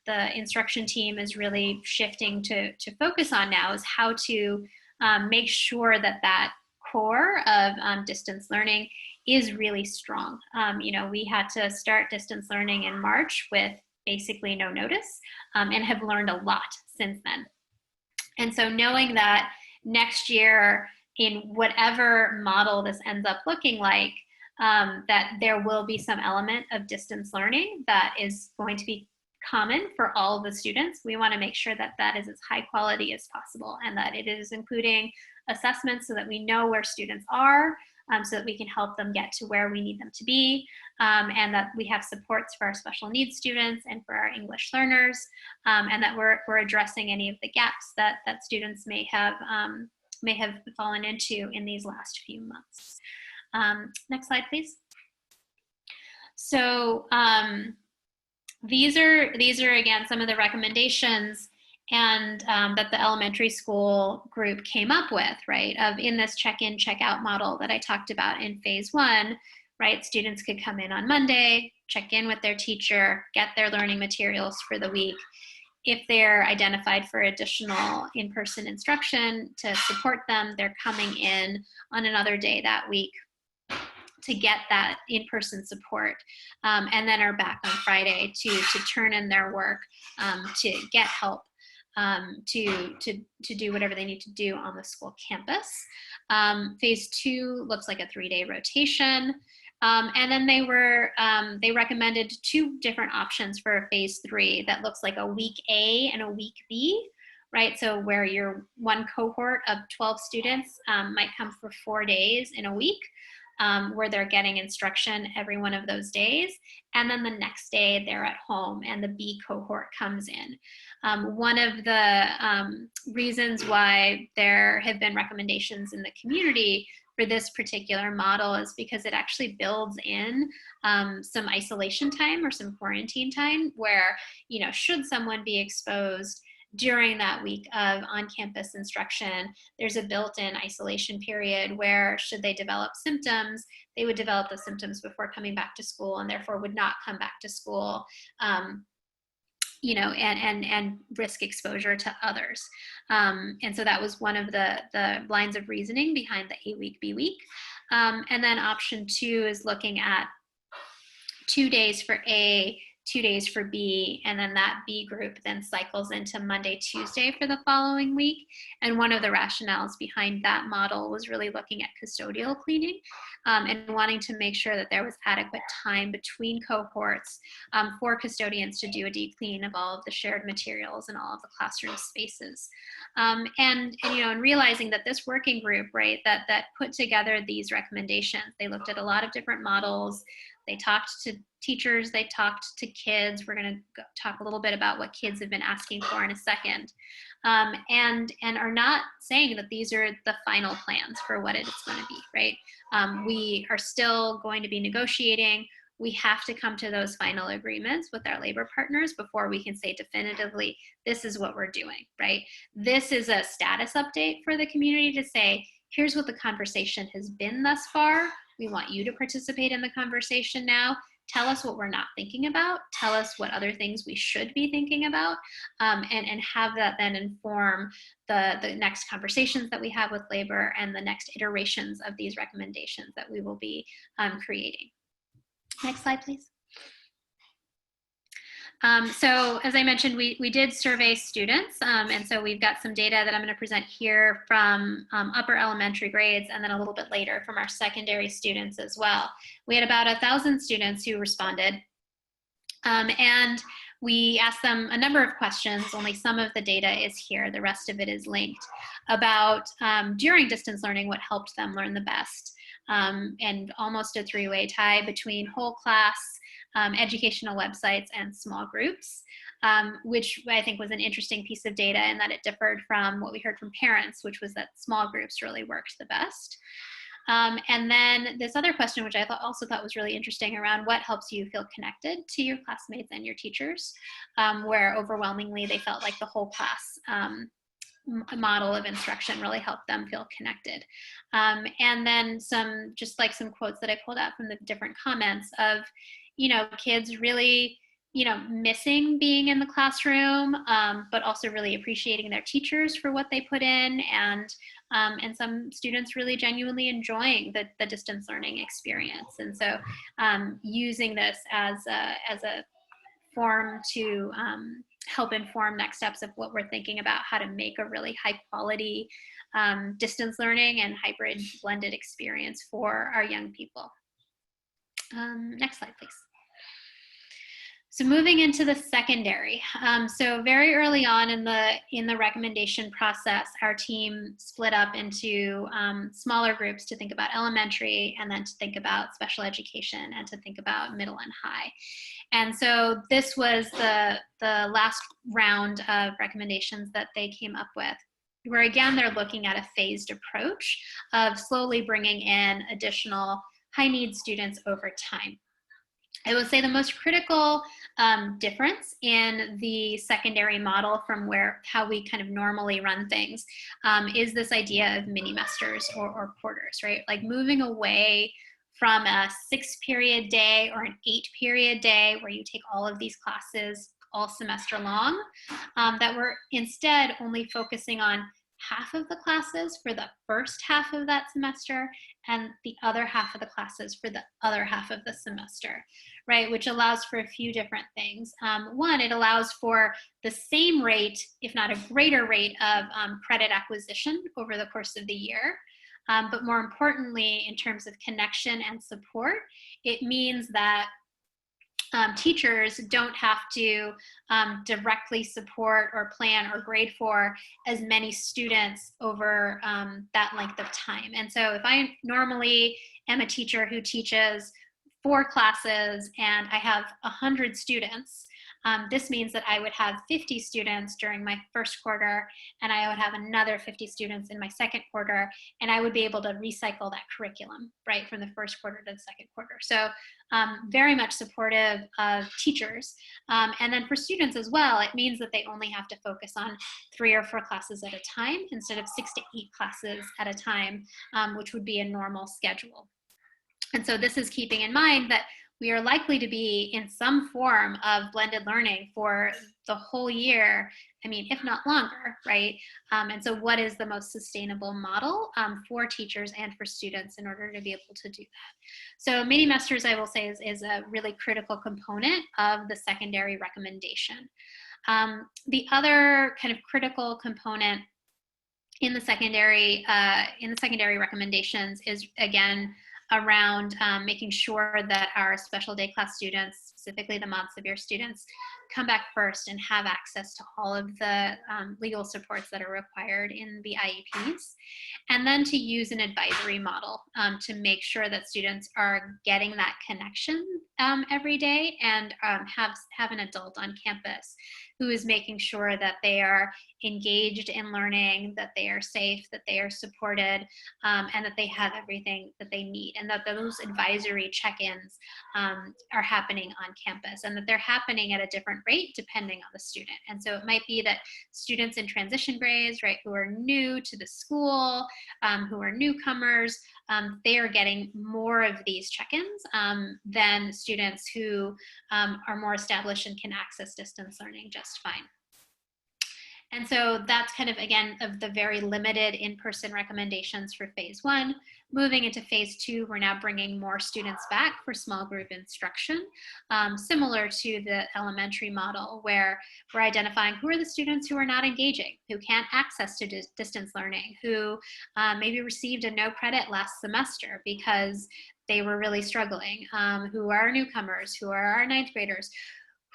the instruction team is really shifting to focus on now is how to make sure that that core of distance learning is really strong. You know, we had to start distance learning in March with basically no notice, and have learned a lot since then. And so knowing that next year, in whatever model this ends up looking like, that there will be some element of distance learning that is going to be common for all of the students. We want to make sure that that is as high quality as possible and that it is including assessments so that we know where students are, so that we can help them get to where we need them to be, and that we have supports for our special needs students and for our English learners, and that we're addressing any of the gaps that students may have fallen into in these last few months. Next slide, please. So these are again some of the recommendations and that the elementary school group came up with, right? Of in this check-in, check-out model that I talked about in phase 1, right? Students could come in on Monday, check in with their teacher, get their learning materials for the week. If they're identified for additional in-person instruction to support them, they're coming in on another day that week to get that in-person support, and then are back on Friday to turn in their work, to get help, to do whatever they need to do on the school campus. Phase 2 looks like a 3-day rotation. And then they recommended 2 different options for a phase 3 that looks like a week A and a week B, right? So where your one cohort of 12 students might come for 4 days in a week, where they're getting instruction every one of those days. And then the next day they're at home and the B cohort comes in. One of the reasons why there have been recommendations in the community for this particular model is because it actually builds in some isolation time or some quarantine time where, you know, should someone be exposed during that week of on-campus instruction, there's a built-in isolation period where should they develop symptoms, they would develop the symptoms before coming back to school and therefore would not come back to school, you know, and risk exposure to others. And so that was one of the lines of reasoning behind the A-week, B-week. And then option 2 is looking at 2 days for A, 2 days for B, and then that B group then cycles into Monday, Tuesday for the following week. And one of the rationales behind that model was really looking at custodial cleaning and wanting to make sure that there was adequate time between cohorts for custodians to do a deep clean of all of the shared materials and all of the classroom spaces. And you know, and realizing that this working group, right, that put together these recommendations, they looked at a lot of different models. They talked to teachers, they talked to kids. We're going to talk a little bit about what kids have been asking for in a second, and are not saying that these are the final plans for what it's going to be, right? We are still going to be negotiating. We have to come to those final agreements with our labor partners before we can say definitively, this is what we're doing, right? This is a status update for the community to say, here's what the conversation has been thus far. We want you to participate in the conversation now. Tell us what we're not thinking about. Tell us what other things we should be thinking about, and have that then inform the next conversations that we have with labor and the next iterations of these recommendations that we will be creating. Next slide, please. So as I mentioned, we did survey students, and so we've got some data that I'm going to present here from upper elementary grades, and then a little bit later from our secondary students as well. We had about 1,000 students who responded, and we asked them a number of questions. Only some of the data is here, the rest of it is linked, about during distance learning what helped them learn the best, and almost a three-way tie between whole class, educational websites, and small groups, which I think was an interesting piece of data in that it differed from what we heard from parents, which was that small groups really worked the best. And then this other question, which I also thought was really interesting, around what helps you feel connected to your classmates and your teachers, where overwhelmingly they felt like the whole class model of instruction really helped them feel connected. And then some quotes that I pulled out from the different comments of, you know, kids really, you know, missing being in the classroom, but also really appreciating their teachers for what they put in, and some students really genuinely enjoying the distance learning experience. And so using this as a form to help inform next steps of what we're thinking about how to make a really high quality distance learning and hybrid blended experience for our young people. Next slide, please. So moving into the secondary. So very early on in the recommendation process, our team split up into smaller groups to think about elementary, and then to think about special education, and to think about middle and high. And so this was the last round of recommendations that they came up with, where again, they're looking at a phased approach of slowly bringing in additional high need students over time. I would say the most critical difference in the secondary model from how we kind of normally run things is this idea of mini-mesters or quarters, right? Like moving away from a 6-period day or an 8-period day where you take all of these classes all semester long, that we're instead only focusing on half of the classes for the first half of that semester and the other half of the classes for the other half of the semester, right? Which allows for a few different things. One, it allows for the same rate, if not a greater rate of credit acquisition over the course of the year. But more importantly, in terms of connection and support, it means that teachers don't have to directly support or plan or grade for as many students over that length of time. And so if I normally am a teacher who teaches 4 classes and I have 100 students, this means that I would have 50 students during my first quarter, and I would have another 50 students in my second quarter, and I would be able to recycle that curriculum, right, from the first quarter to the second quarter. So very much supportive of teachers. And then for students as well, it means that they only have to focus on 3 or 4 classes at a time instead of 6 to 8 classes at a time, which would be a normal schedule. And so this is keeping in mind that we are likely to be in some form of blended learning for the whole year, I mean, if not longer, right? And so what is the most sustainable model for teachers and for students in order to be able to do that? So mini-mesters, I will say, is a really critical component of the secondary recommendation. The other kind of critical component in the secondary recommendations is, again, around making sure that our special day class students, specifically the mod severe students, come back first and have access to all of the legal supports that are required in the IEPs. And then to use an advisory model to make sure that students are getting that connection every day, and have an adult on campus who is making sure that they are engaged in learning, that they are safe, that they are supported, and that they have everything that they need, and that those advisory check-ins are happening on campus, and that they're happening at a different rate depending on the student. And so it might be that students in transition grades, right, who are new to the school, who are newcomers, they are getting more of these check-ins than students who are more established and can access distance learning just fine. And so that's kind of, again, of the very limited in-person recommendations for phase 1. Moving into phase 2, we're now bringing more students back for small group instruction, similar to the elementary model, where we're identifying who are the students who are not engaging, who can't access to distance learning, who maybe received a no credit last semester because they were really struggling, who are newcomers, who are our 9th graders,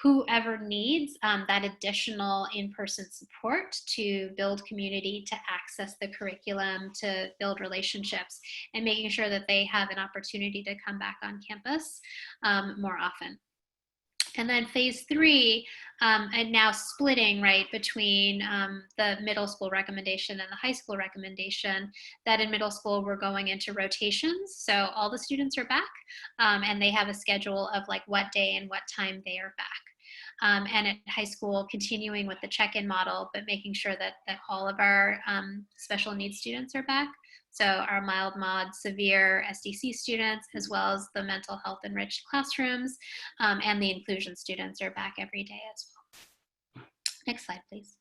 whoever needs that additional in-person support to build community, to access the curriculum, to build relationships, and making sure that they have an opportunity to come back on campus more often. And then phase 3, and now splitting, right, between the middle school recommendation and the high school recommendation, that in middle school we're going into rotations. So all the students are back, and they have a schedule of like what day and what time they are back. And at high school, continuing with the check-in model, but making sure that all of our special needs students are back. So our mild, mod, severe SDC students, as well as the mental health enriched classrooms, and the inclusion students are back every day as well. Next slide, please.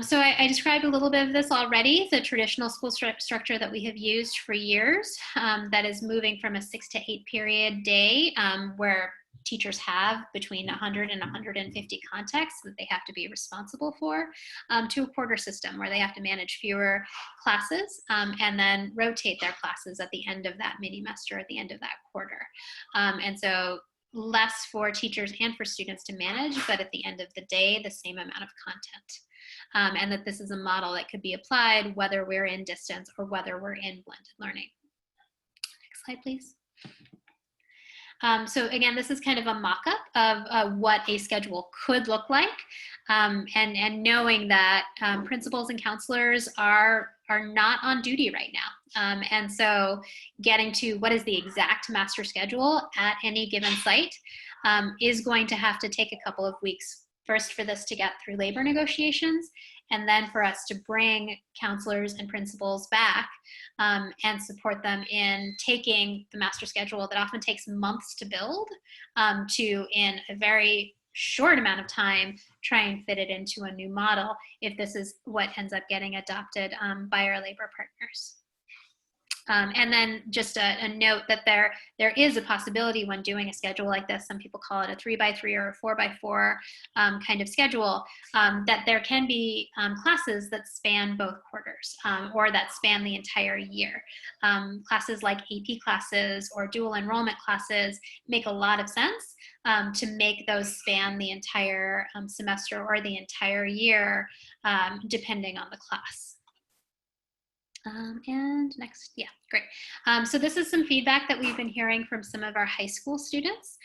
So I described a little bit of this already, the traditional school structure that we have used for years, that is moving from a 6 to 8 period day, where teachers have between 100 and 150 contacts that they have to be responsible for, to a quarter system where they have to manage fewer classes and then rotate their classes at the end of that mini-mester, at the end of that quarter. And so less for teachers and for students to manage, but at the end of the day, the same amount of content. And that this is a model that could be applied whether we're in distance or whether we're in blended learning. Next slide, please. So again, this is kind of a mock-up of what a schedule could look like, and knowing that principals and counselors are not on duty right now. And so getting to what is the exact master schedule at any given site is going to have to take a couple of weeks, first for this to get through labor negotiations, and then for us to bring counselors and principals back and support them in taking the master schedule that often takes months to build to, in a very short amount of time, try and fit it into a new model if this is what ends up getting adopted by our labor partners. And then just a note that there is a possibility when doing a schedule like this, some people call it a 3x3 or a 4x4 kind of schedule, that there can be classes that span both quarters or that span the entire year. Classes like AP classes or dual enrollment classes make a lot of sense to make those span the entire semester or the entire year, depending on the class. And next, yeah, great. So this is some feedback that we've been hearing from some of our high school students.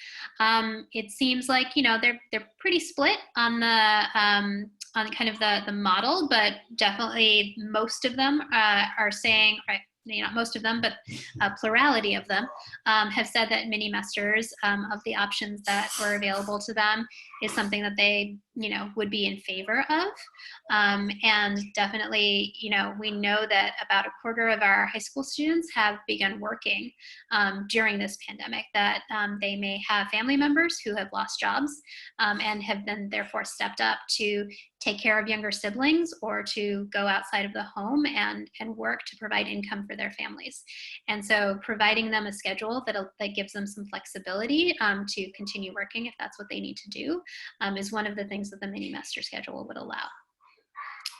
It seems like, you know, they're pretty split on the on kind of the model, but definitely most of them are saying, right, not most of them, but a plurality of them have said that mini-mesters of the options that were available to them is something that they, would be in favor of. And definitely, we know that about a quarter of our high school students have begun working during this pandemic, that they may have family members who have lost jobs and have then therefore stepped up to take care of younger siblings or to go outside of the home and work to provide income for their families. And so providing them a schedule that gives them some flexibility to continue working if that's what they need to do is one of the things that the mini master schedule would allow.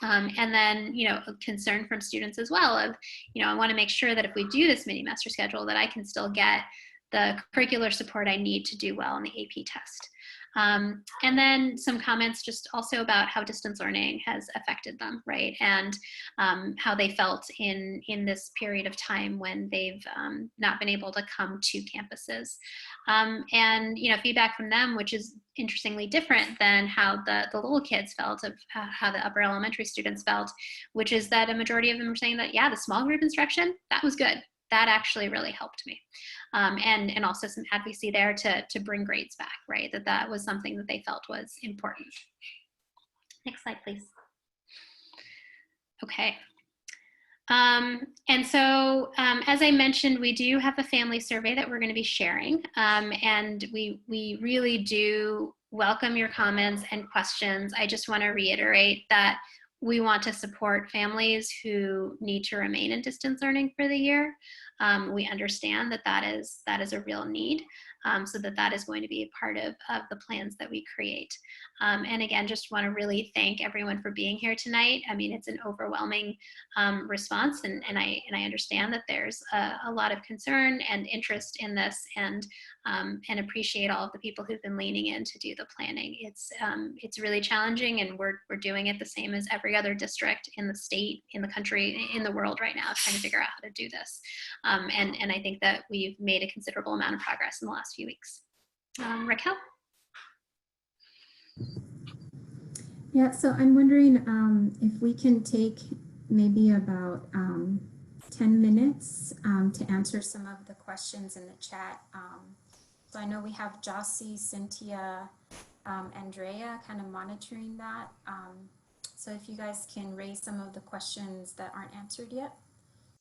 And then, a concern from students as well of, I want to make sure that if we do this mini master schedule that I can still get the curricular support I need to do well on the AP test. And then some comments just also about how distance learning has affected them, right? And how they felt in this period of time when they've not been able to come to campuses. And, feedback from them, which is interestingly different than how the little kids felt, of how the upper elementary students felt, which is that a majority of them are saying that, yeah, the small group instruction, that was good. That actually really helped me. And also some advocacy there to bring grades back, right? That was something that they felt was important. Next slide, please. Okay. And so, as I mentioned, we do have a family survey that we're going to be sharing. And we really do welcome your comments and questions. I just want to reiterate that we want to support families who need to remain in distance learning for the year. We understand that is a real need, so that is going to be a part of the plans that we create. And again, just want to really thank everyone for being here tonight. I mean, it's an overwhelming response, and I understand that there's a lot of concern and interest in this, and appreciate all of the people who've been leaning in to do the planning. It's really challenging, and we're doing it the same as every other district in the state, in the country, in the world right now, trying to figure out how to do this. And I think that we've made a considerable amount of progress in the last few weeks. Raquel?
Yeah, so I'm wondering if we can take maybe about 10 minutes to answer some of the questions in the chat. So I know we have Jossie, Cynthia, Andrea kind of monitoring that. So if you guys can raise some of the questions that aren't answered yet.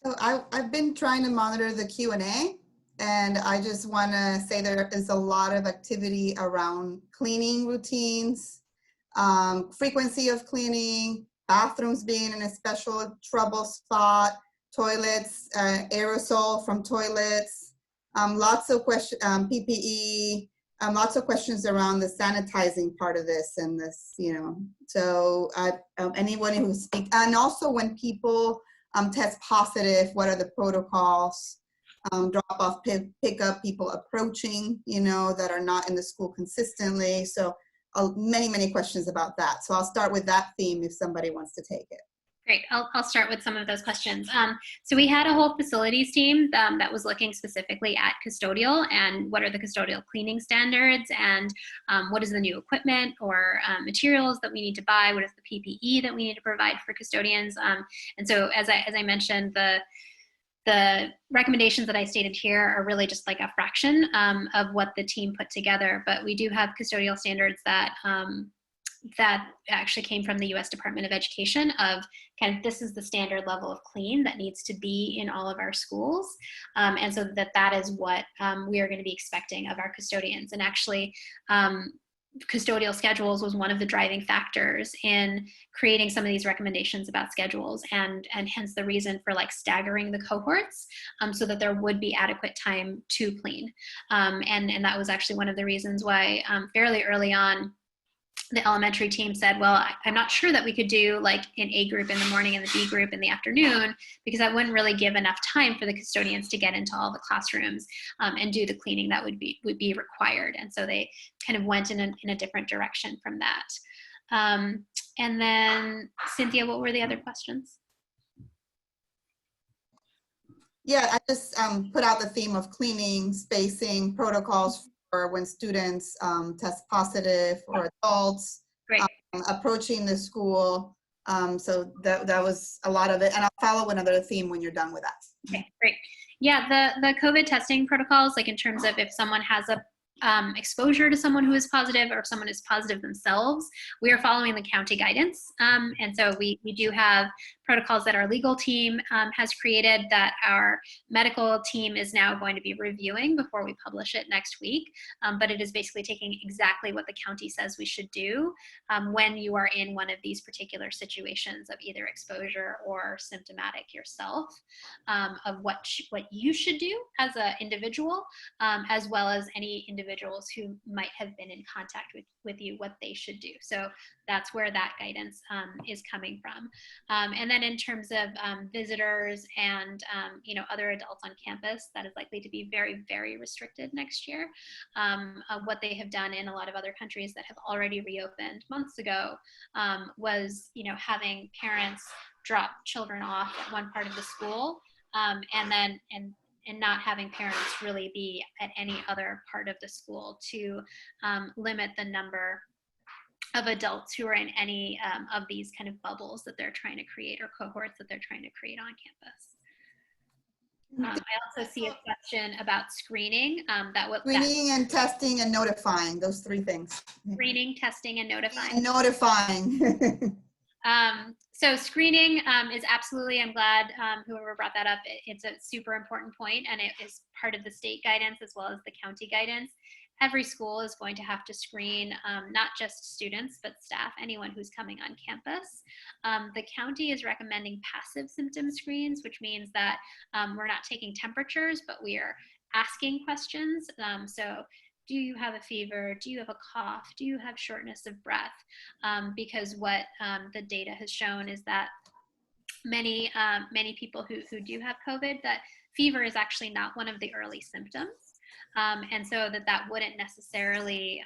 So I've been trying to monitor the Q&A, and I just want to say there is a lot of activity around cleaning routines, frequency of cleaning, bathrooms being in a special trouble spot, toilets, aerosol from toilets, lots of questions, PPE, lots of questions around the sanitizing part of this and this, so anyone who speaks, and also when people test positive, what are the protocols, drop off, pick up, people approaching, that are not in the school consistently. So many questions about that. So I'll start with that theme if somebody wants to take it.
Great. I'll start with some of those questions. So we had a whole facilities team that was looking specifically at custodial and what are the custodial cleaning standards, and what is the new equipment or materials that we need to buy, what is the PPE that we need to provide for custodians. And so as I mentioned, the recommendations that I stated here are really just like a fraction of what the team put together, but we do have custodial standards that actually came from the U.S. Department of Education of kind of this is the standard level of clean that needs to be in all of our schools. And so that is what we are going to be expecting of our custodians. And actually, custodial schedules was one of the driving factors in creating some of these recommendations about schedules, and hence the reason for like staggering the cohorts so that there would be adequate time to clean. And that was actually one of the reasons why fairly early on, the elementary team said, well, I'm not sure that we could do like an A group in the morning and the B group in the afternoon, because that wouldn't really give enough time for the custodians to get into all the classrooms and do the cleaning that would be required. And so they kind of went in a different direction from that. And then Cynthia, what were the other questions?
Yeah, I just put out the theme of cleaning, spacing, protocols for when students test positive or adults, approaching the school. So that was a lot of it. And I'll follow another theme when you're done with that.
Okay, great. Yeah, the COVID testing protocols, like in terms of if someone has a exposure to someone who is positive or if someone is positive themselves, we are following the county guidance. And so we do have protocols that our legal team has created that our medical team is now going to be reviewing before we publish it next week. But it is basically taking exactly what the county says we should do when you are in one of these particular situations of either exposure or symptomatic yourself, of what you should do as an individual, as well as any individuals who might have been in contact with you, what they should do. So that's where that guidance is coming from. And then in terms of visitors and other adults on campus, that is likely to be very, very restricted next year. What they have done in a lot of other countries that have already reopened months ago was having parents drop children off at one part of the school and not having parents really be at any other part of the school to limit the number of adults who are in any of these kind of bubbles that they're trying to create or cohorts that they're trying to create on campus. I also see a question about screening.
Screening and testing and notifying, those three things.
Screening, testing, and notifying.
And notifying.
So screening is absolutely, I'm glad whoever brought that up. It's a super important point, and it is part of the state guidance as well as the county guidance. Every school is going to have to screen not just students, but staff, anyone who's coming on campus. The county is recommending passive symptom screens, which means that we're not taking temperatures, but we are asking questions. So do you have a fever? Do you have a cough? Do you have shortness of breath? Because what the data has shown is that many people who do have COVID, that fever is actually not one of the early symptoms. And so that wouldn't necessarily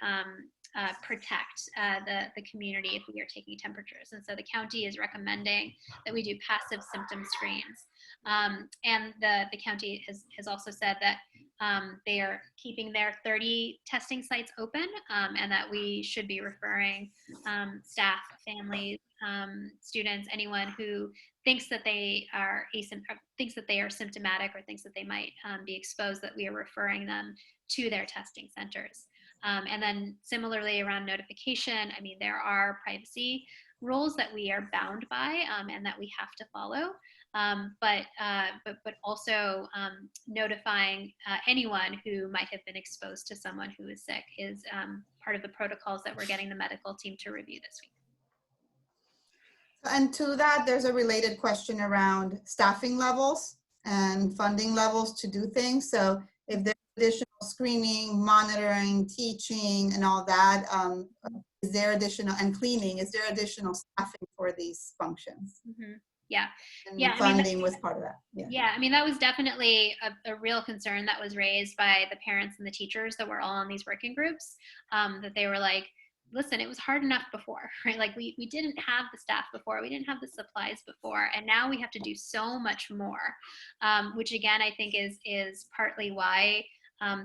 protect the community if we are taking temperatures. And so the county is recommending that we do passive symptom screens. And the county has also said that they are keeping their 30 testing sites open, and that we should be referring staff, families, students, anyone who thinks that they are symptomatic or thinks that they might be exposed, that we are referring them to their testing centers. And then similarly around notification, I mean, there are privacy rules that we are bound by and that we have to follow. But also notifying anyone who might have been exposed to someone who is sick is part of the protocols that we're getting the medical team to review this week.
And to that, there's a related question around staffing levels and funding levels to do things. So if there's additional screening, monitoring, teaching, and all that, is there additional, and cleaning, is there additional staffing for these functions?
Mm-hmm. Yeah.
And
yeah,
funding was part of that.
Yeah, I mean, that was definitely a real concern that was raised by the parents and the teachers that were all on these working groups, that they were like, listen, it was hard enough before, right? Like we didn't have the staff before, we didn't have the supplies before, and now we have to do so much more, which again, I think is partly why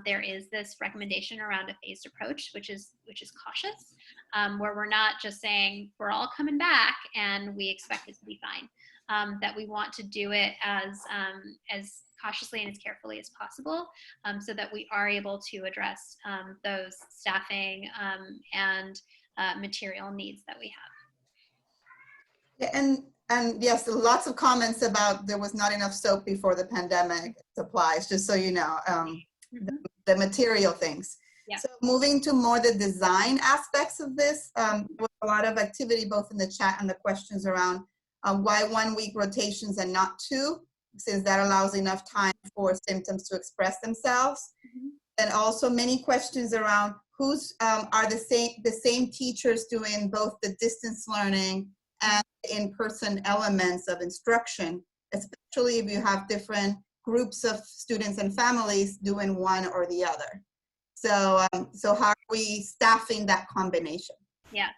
there is this recommendation around a phased approach, which is cautious, where we're not just saying we're all coming back and we expect it to be fine. That we want to do it as cautiously and as carefully as possible, so that we are able to address those staffing and material needs that we have.
Yeah, and yes, lots of comments about there was not enough soap before the pandemic supplies, just so you know, the material things.
Yeah.
So moving to more the design aspects of this, there was a lot of activity both in the chat and the questions around why 1 week rotations and not 2, since that allows enough time for symptoms to express themselves. Mm-hmm. And also many questions around who's are the same teachers doing both the distance learning and in-person elements of instruction, especially if you have different groups of students and families doing one or the other. So, so how are we staffing that combination?
Yeah.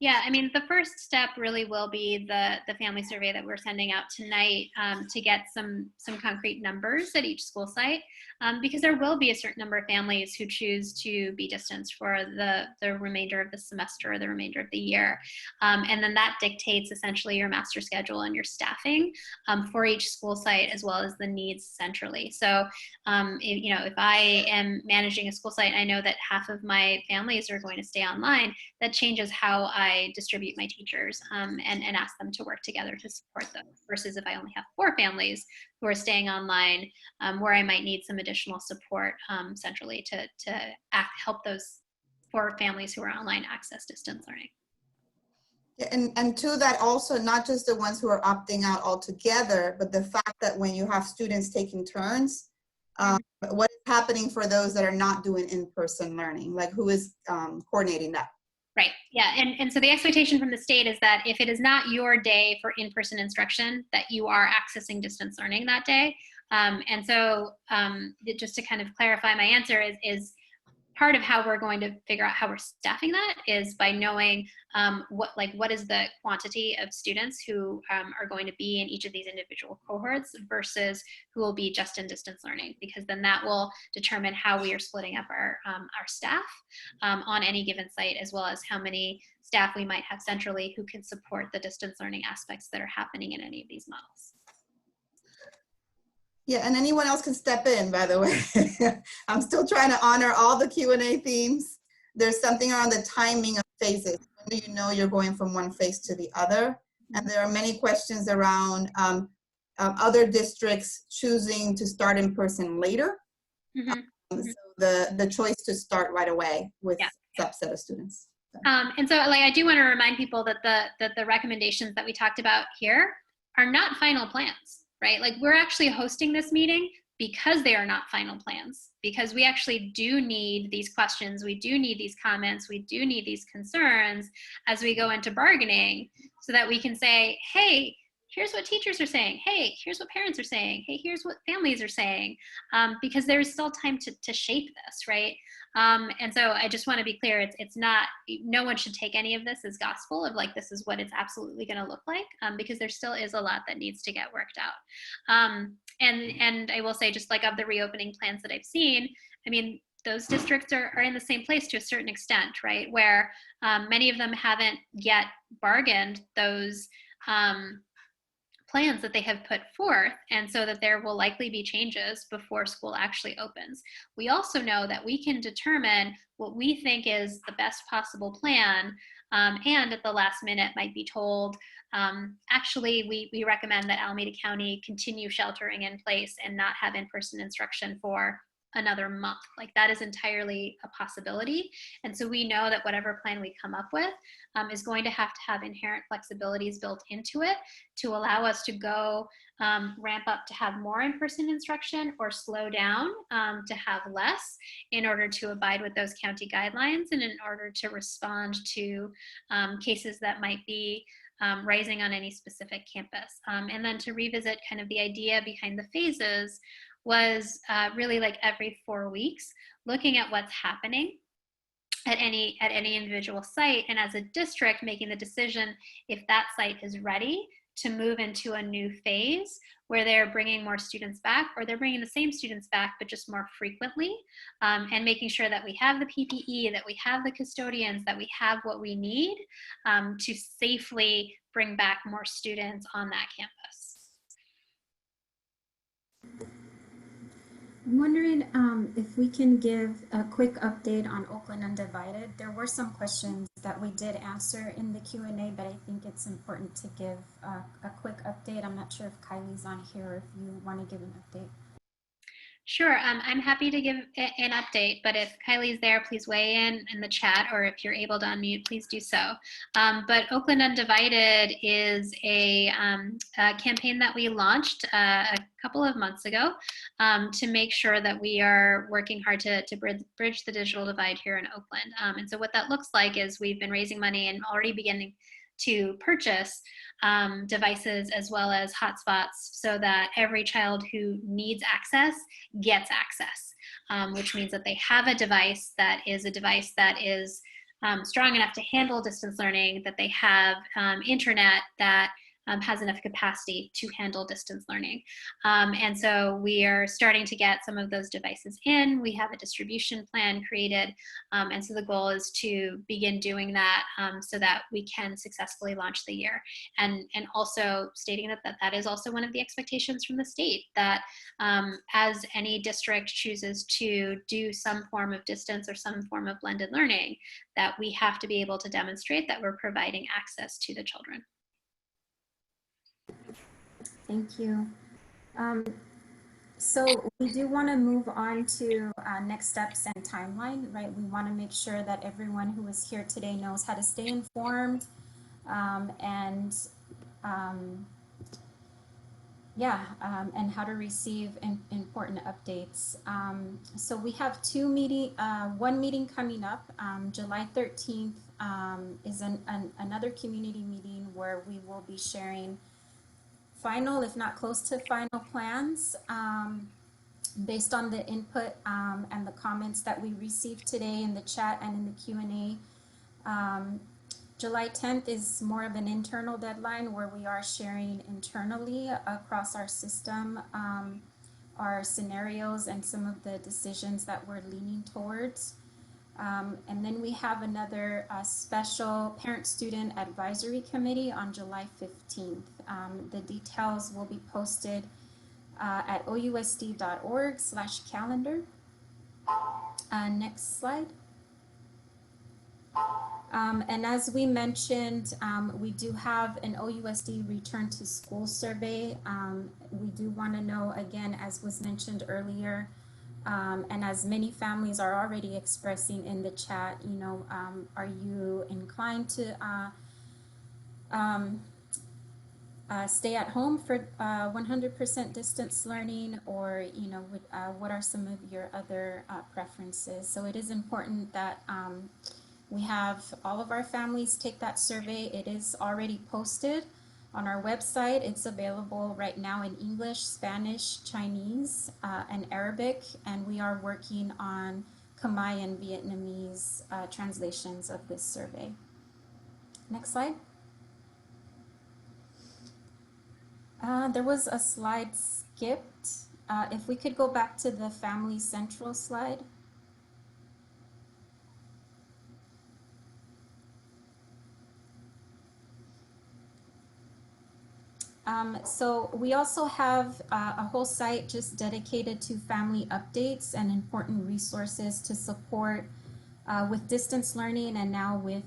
Yeah, I mean, the first step really will be the family survey that we're sending out tonight, to get some concrete numbers at each school site, because there will be a certain number of families who choose to be distanced for the remainder of the semester or the remainder of the year. And then that dictates essentially your master schedule and your staffing, for each school site, as well as the needs centrally. So, if I am managing a school site, I know that half of my families are going to stay online. That changes how I distribute my teachers, and ask them to work together to support them, versus if I only have 4 families who are staying online, where I might need some additional support, centrally to help those 4 families who are online access distance learning.
Yeah, and to that also, not just the ones who are opting out altogether, but the fact that when you have students taking turns, what is happening for those that are not doing in-person learning? Like, who is coordinating that?
Right. Yeah. And so the expectation from the state is that if it is not your day for in-person instruction, that you are accessing distance learning that day. And so just to kind of clarify my answer is part of how we're going to figure out how we're staffing that is by knowing what is the quantity of students who are going to be in each of these individual cohorts versus who will be just in distance learning, because then that will determine how we are splitting up our staff on any given site, as well as how many staff we might have centrally who can support the distance learning aspects that are happening in any of these models.
Yeah, and anyone else can step in, by the way. I'm still trying to honor all the Q&A themes. There's something around the timing of phases. When do you know you're going from one phase to the other? And there are many questions around other districts choosing to start in person later.
Mm-hmm.
So the choice to start right away with a subset of students.
And so I do want to remind people that the recommendations that we talked about here are not final plans. Right? Like, we're actually hosting this meeting because they are not final plans, because we actually do need these questions, we do need these comments, we do need these concerns as we go into bargaining, so that we can say, hey, here's what teachers are saying, hey, here's what parents are saying, hey, here's what families are saying, because there's still time to shape this, right? And so I just want to be clear, it's not, no one should take any of this as gospel of like, this is what it's absolutely going to look like, because there still is a lot that needs to get worked out. And I will say, just like of the reopening plans that I've seen, I mean, those districts are in the same place to a certain extent, right? Where many of them haven't yet bargained those plans that they have put forth, and so that there will likely be changes before school actually opens. We also know that we can determine what we think is the best possible plan, and at the last minute might be told, actually, we recommend that Alameda County continue sheltering in place and not have in-person instruction for another month. Like, that is entirely a possibility. And so we know that whatever plan we come up with is going to have inherent flexibilities built into it to allow us to go ramp up to have more in-person instruction, or slow down to have less, in order to abide with those county guidelines and in order to respond to cases that might be rising on any specific campus. And then to revisit kind of the idea behind the phases was really like every 4 weeks, looking at what's happening at any individual site, and as a district making the decision if that site is ready to move into a new phase where they're bringing more students back, or they're bringing the same students back but just more frequently, and making sure that we have the PPE, that we have the custodians, that we have what we need to safely bring back more students on that campus.
I'm wondering if we can give a quick update on Oakland Undivided. There were some questions that we did answer in the Q&A, but I think it's important to give a quick update. I'm not sure if Kylie's on here or if you want to give an update.
Sure, I'm happy to give an update, but if Kylie's there, please weigh in the chat, or if you're able to unmute, please do so. But Oakland Undivided is a campaign that we launched a couple of months ago to make sure that we are working hard to bridge the digital divide here in Oakland. And so what that looks like is we've been raising money and already beginning to purchase devices as well as hotspots, so that every child who needs access gets access, which means that they have a device that is strong enough to handle distance learning, that they have internet that has enough capacity to handle distance learning. And so we are starting to get some of those devices in. We have a distribution plan created. And so the goal is to begin doing that so that we can successfully launch the year. And also stating that that is also one of the expectations from the state, that as any district chooses to do some form of distance or some form of blended learning, that we have to be able to demonstrate that we're providing access to the children.
Thank you. So we do want to move on to next steps and timeline, right? We want to make sure that everyone who is here today knows how to stay informed and how to receive important updates. So we have one meeting coming up. July 13th is another community meeting where we will be sharing final, if not close to final plans based on the input and the comments that we received today in the chat and in the Q&A. July 10th is more of an internal deadline where we are sharing internally across our system our scenarios and some of the decisions that we're leaning towards. And then we have another special parent-student advisory committee on July 15th. The details will be posted at ousd.org/calendar. Next slide. And as we mentioned, we do have an OUSD return to school survey. We do want to know, again, as was mentioned earlier, and as many families are already expressing in the chat, you know, are you inclined to stay at home for 100% distance learning, or, you know, what are some of your other preferences? So it is important that we have all of our families take that survey. It is already posted on our website. It's available right now in English, Spanish, Chinese, and Arabic, and we are working on Khmer and Vietnamese translations of this survey. Next slide. There was a slide skipped. If we could go back to the Family Central slide. So we also have a whole site just dedicated to family updates and important resources to support with distance learning, and now with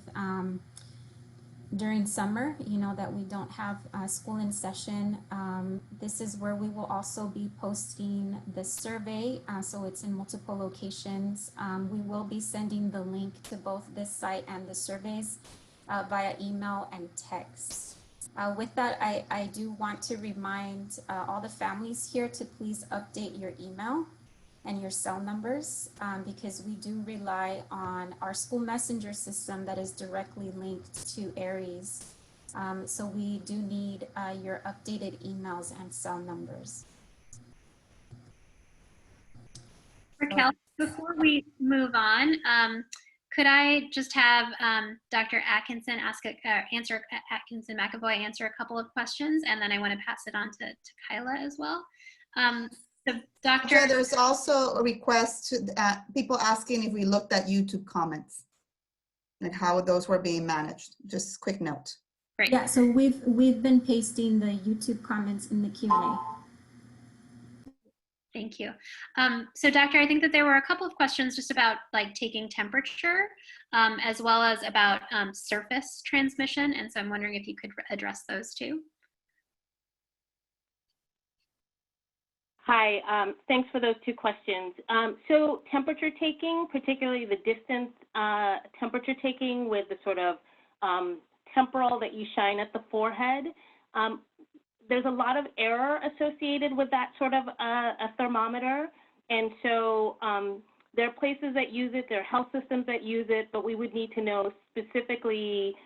during summer, you know, that we don't have school in session. This is where we will also be posting the survey, so it's in multiple locations. We will be sending the link to both this site and the surveys via email and text. With that, I do want to remind all the families here to please update your email and your cell numbers, because we do rely on our school messenger system that is directly linked to Aries. So we do need your updated emails and cell numbers.
Raquel, before we move on, could I just have Dr. Atkinson Atkinson McAvoy answer a couple of questions, and then I want to pass it on to Kyla as well. So Dr.
Okay, there's also a request to people asking if we looked at YouTube comments and how those were being managed. Just quick note.
Great.
Yeah, so we've been pasting the YouTube comments in the Q&A.
Thank you. So Doctor, I think that there were a couple of questions just about like taking temperature, as well as about surface transmission. And so I'm wondering if you could address those two.
Hi, thanks for those two questions. So temperature taking, particularly the distance temperature taking with the sort of temporal that you shine at the forehead, there's a lot of error associated with that sort of a thermometer. And so there are places that use it, there are health systems that use it, but we would need to know specifically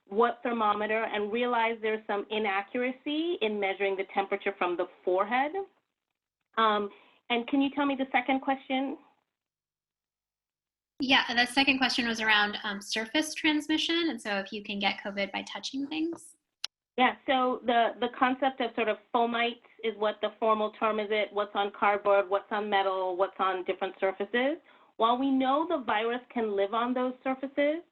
what thermometer, and realize there's some inaccuracy in measuring the temperature from the forehead. And can you tell me the second question?
Yeah, the second question was around surface transmission, and so if you can get COVID by touching things.
Yeah, so the concept of sort of fomites is what the formal term is it, what's on cardboard, what's on metal, what's on different surfaces. While we know the virus can live on those surfaces,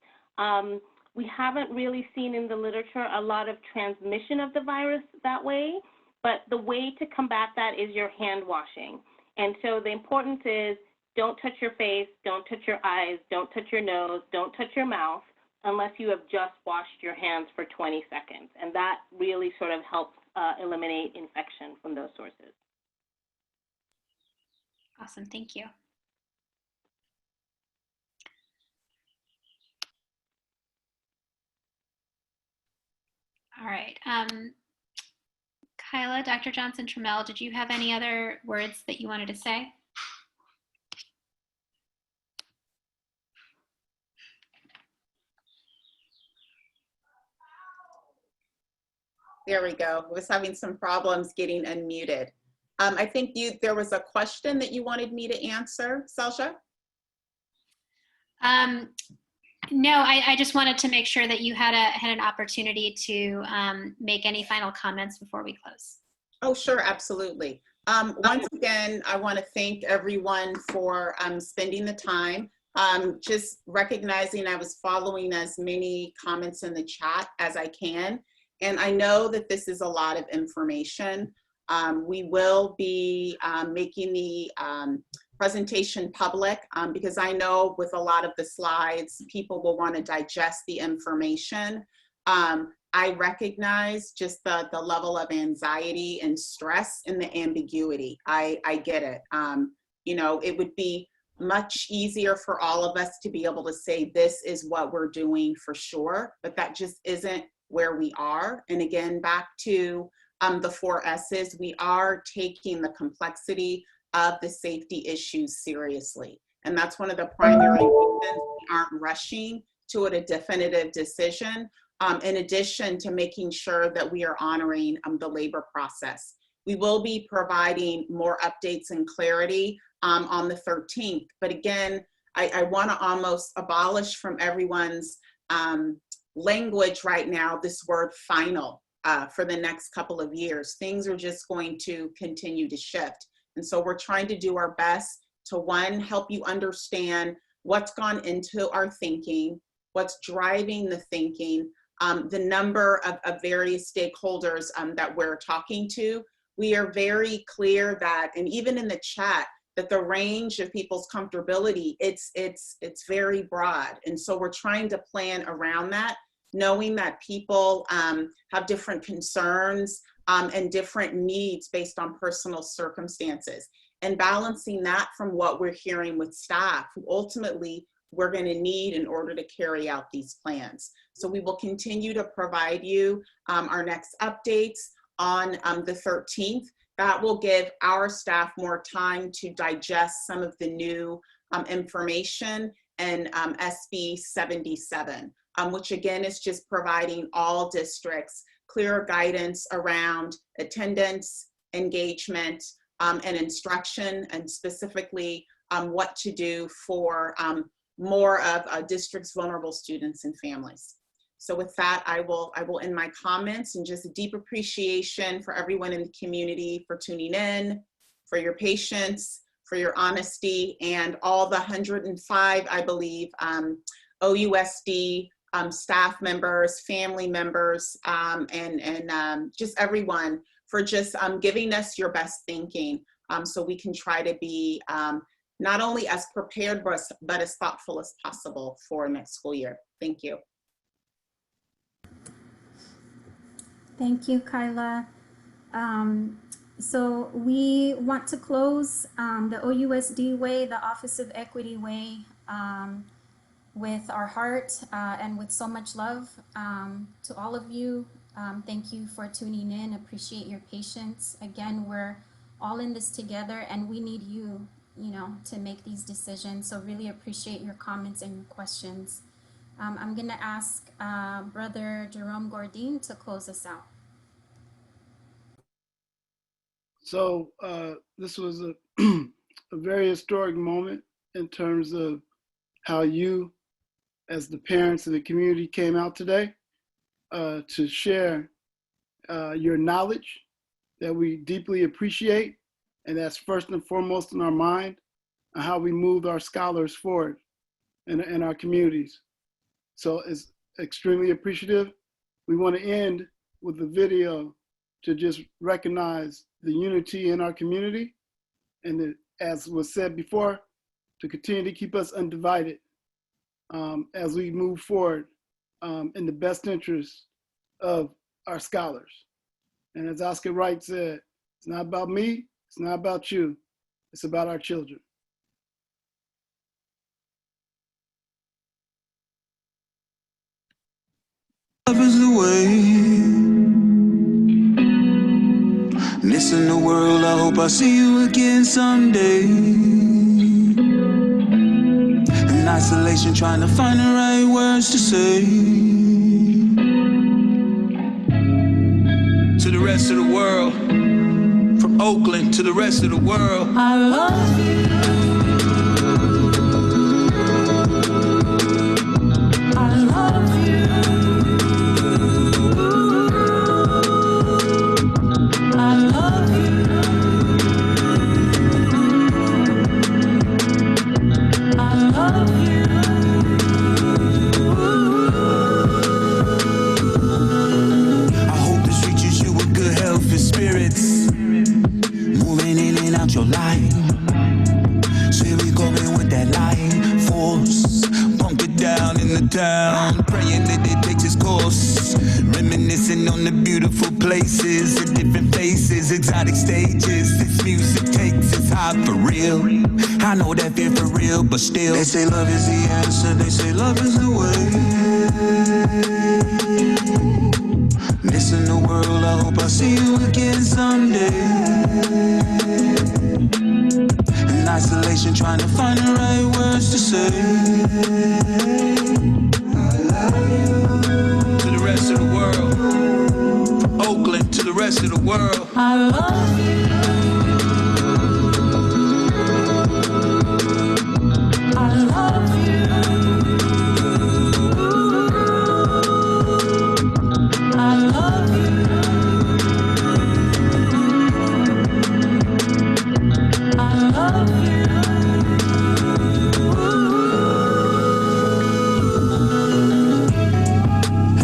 we haven't really seen in the literature a lot of transmission of the virus that way, but the way to combat that is your hand washing. And so the importance is don't touch your face, don't touch your eyes, don't touch your nose, don't touch your mouth, unless you have just washed your hands for 20 seconds. And that really sort of helps eliminate infection from those sources.
Awesome, thank you. All right. Kyla, Dr. Johnson-Trammell, did you have any other words that you wanted to say?
There we go. I was having some problems getting unmuted. I think there was a question that you wanted me to answer, Selsha?
No, I just wanted to make sure that you had an opportunity to make any final comments before we close.
Oh, sure, absolutely. Once again, I want to thank everyone for spending the time. Just recognizing I was following as many comments in the chat as I can. And I know that this is a lot of information. We will be making the presentation public because I know with a lot of the slides, people will want to digest the information. I recognize just the level of anxiety and stress and the ambiguity. I get it. You know, it would be much easier for all of us to be able to say this is what we're doing for sure, but that just isn't where we are. And again, back to the 4 S's, we are taking the complexity of the safety issues seriously. And that's one of the primary reasons we aren't rushing to a definitive decision, in addition to making sure that we are honoring the labor process. We will be providing more updates and clarity on the 13th. But again, I want to almost abolish from everyone's language right now this word final for the next couple of years. Things are just going to continue to shift. And so we're trying to do our best to, one, help you understand what's gone into our thinking, what's driving the thinking, the number of various stakeholders that we're talking to. We are very clear that, and even in the chat, that the range of people's comfortability, it's very broad. And so we're trying to plan around that, knowing that people have different concerns and different needs based on personal circumstances, and balancing that from what we're hearing with staff, who ultimately we're going to need in order to carry out these plans. So we will continue to provide you our next updates on the 13th. That will give our staff more time to digest some of the new information and SB 77, which again is just providing all districts clearer guidance around attendance, engagement, and instruction, and specifically what to do for more of a district's vulnerable students and families. So with that, I will end my comments, and just a deep appreciation for everyone in the community for tuning in, for your patience, for your honesty, and all the 105, I believe, OUSD staff members, family members, and just everyone for just giving us your best thinking so we can try to be not only as prepared, but as thoughtful as possible for next school year. Thank you.
Thank you, Kyla. So we want to close the OUSD Way, the Office of Equity Way, with our heart and with so much love to all of you. Thank you for tuning in. Appreciate your patience. Again, we're all in this together, and we need you, to make these decisions. So really appreciate your comments and your questions. I'm going to ask Brother Jerome Gordine to close us out.
So this was a very historic moment in terms of how you, as the parents of the community, came out today to share your knowledge that we deeply appreciate, and that's first and foremost in our mind, and how we move our scholars forward in our communities. So it's extremely appreciative. We want to end with a video to just recognize the unity in our community, and as was said before, to continue to keep us undivided as we move forward in the best interest of our scholars. And as Oscar Wright said, it's not about me, it's not about you, it's about our children.
Love is the way. Missing the world, I hope I see you again someday. In isolation, trying to find the right words to say. To the rest of the world, from Oakland to the rest of the world, I love you. I love you. I love you. I love you. I hope this reaches you with good health and spirits, moving in and out your life. So here we going with that light force, bunker down in the town, praying that it takes its course, reminiscing on the beautiful places, the different faces, exotic stages. This music takes its high for real. I know that fear for real, but still they say love is the answer, they say love is the way. Missing the world, I hope I see you again someday. In isolation, trying to find the right words to say. To the rest of the world, from Oakland to the rest of the world, I love you. I love you. I love you. I love you.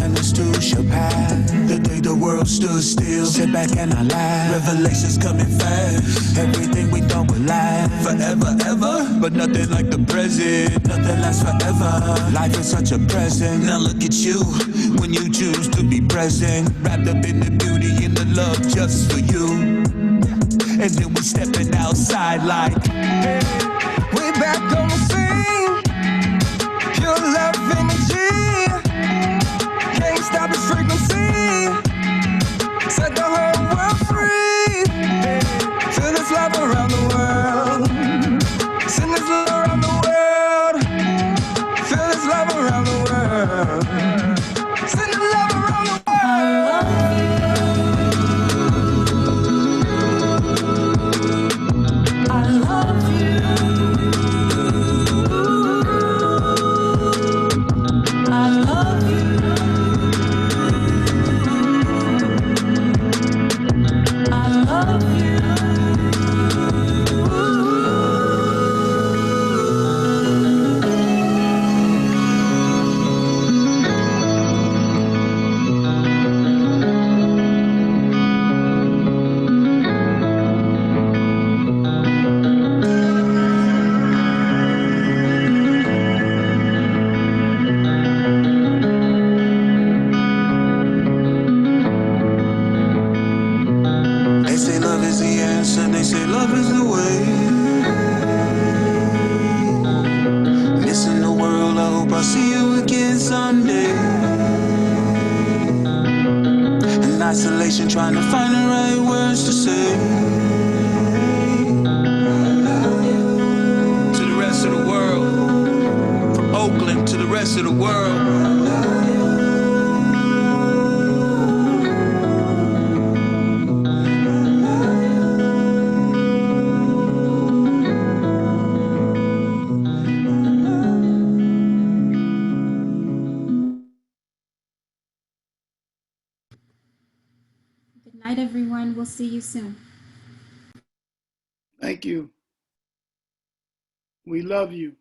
And this too shall pass. The day the world stood still, sit back and I laugh. Revelations coming fast. Everything we thought would last forever, ever, but nothing like the present. Nothing lasts forever. Life is such a present. Now look at you when you choose to be present, wrapped up in the beauty and the love just for you. And then we stepping outside like, hey, we back on the scene. Pure love energy, can't stop this frequency. Set the whole world free. Feel this love around the world. Send this love around the world. Feel this love around the world. Send the love around the world. I love you. I love you. I love you. I love you. They say love is the answer, they say love is the way. Missing the world, I hope I see you again someday. In isolation, trying to find the right words to say. To the rest of the world, from Oakland to the rest of the world.
Good night, everyone. We'll see you soon.
Thank you. We love you.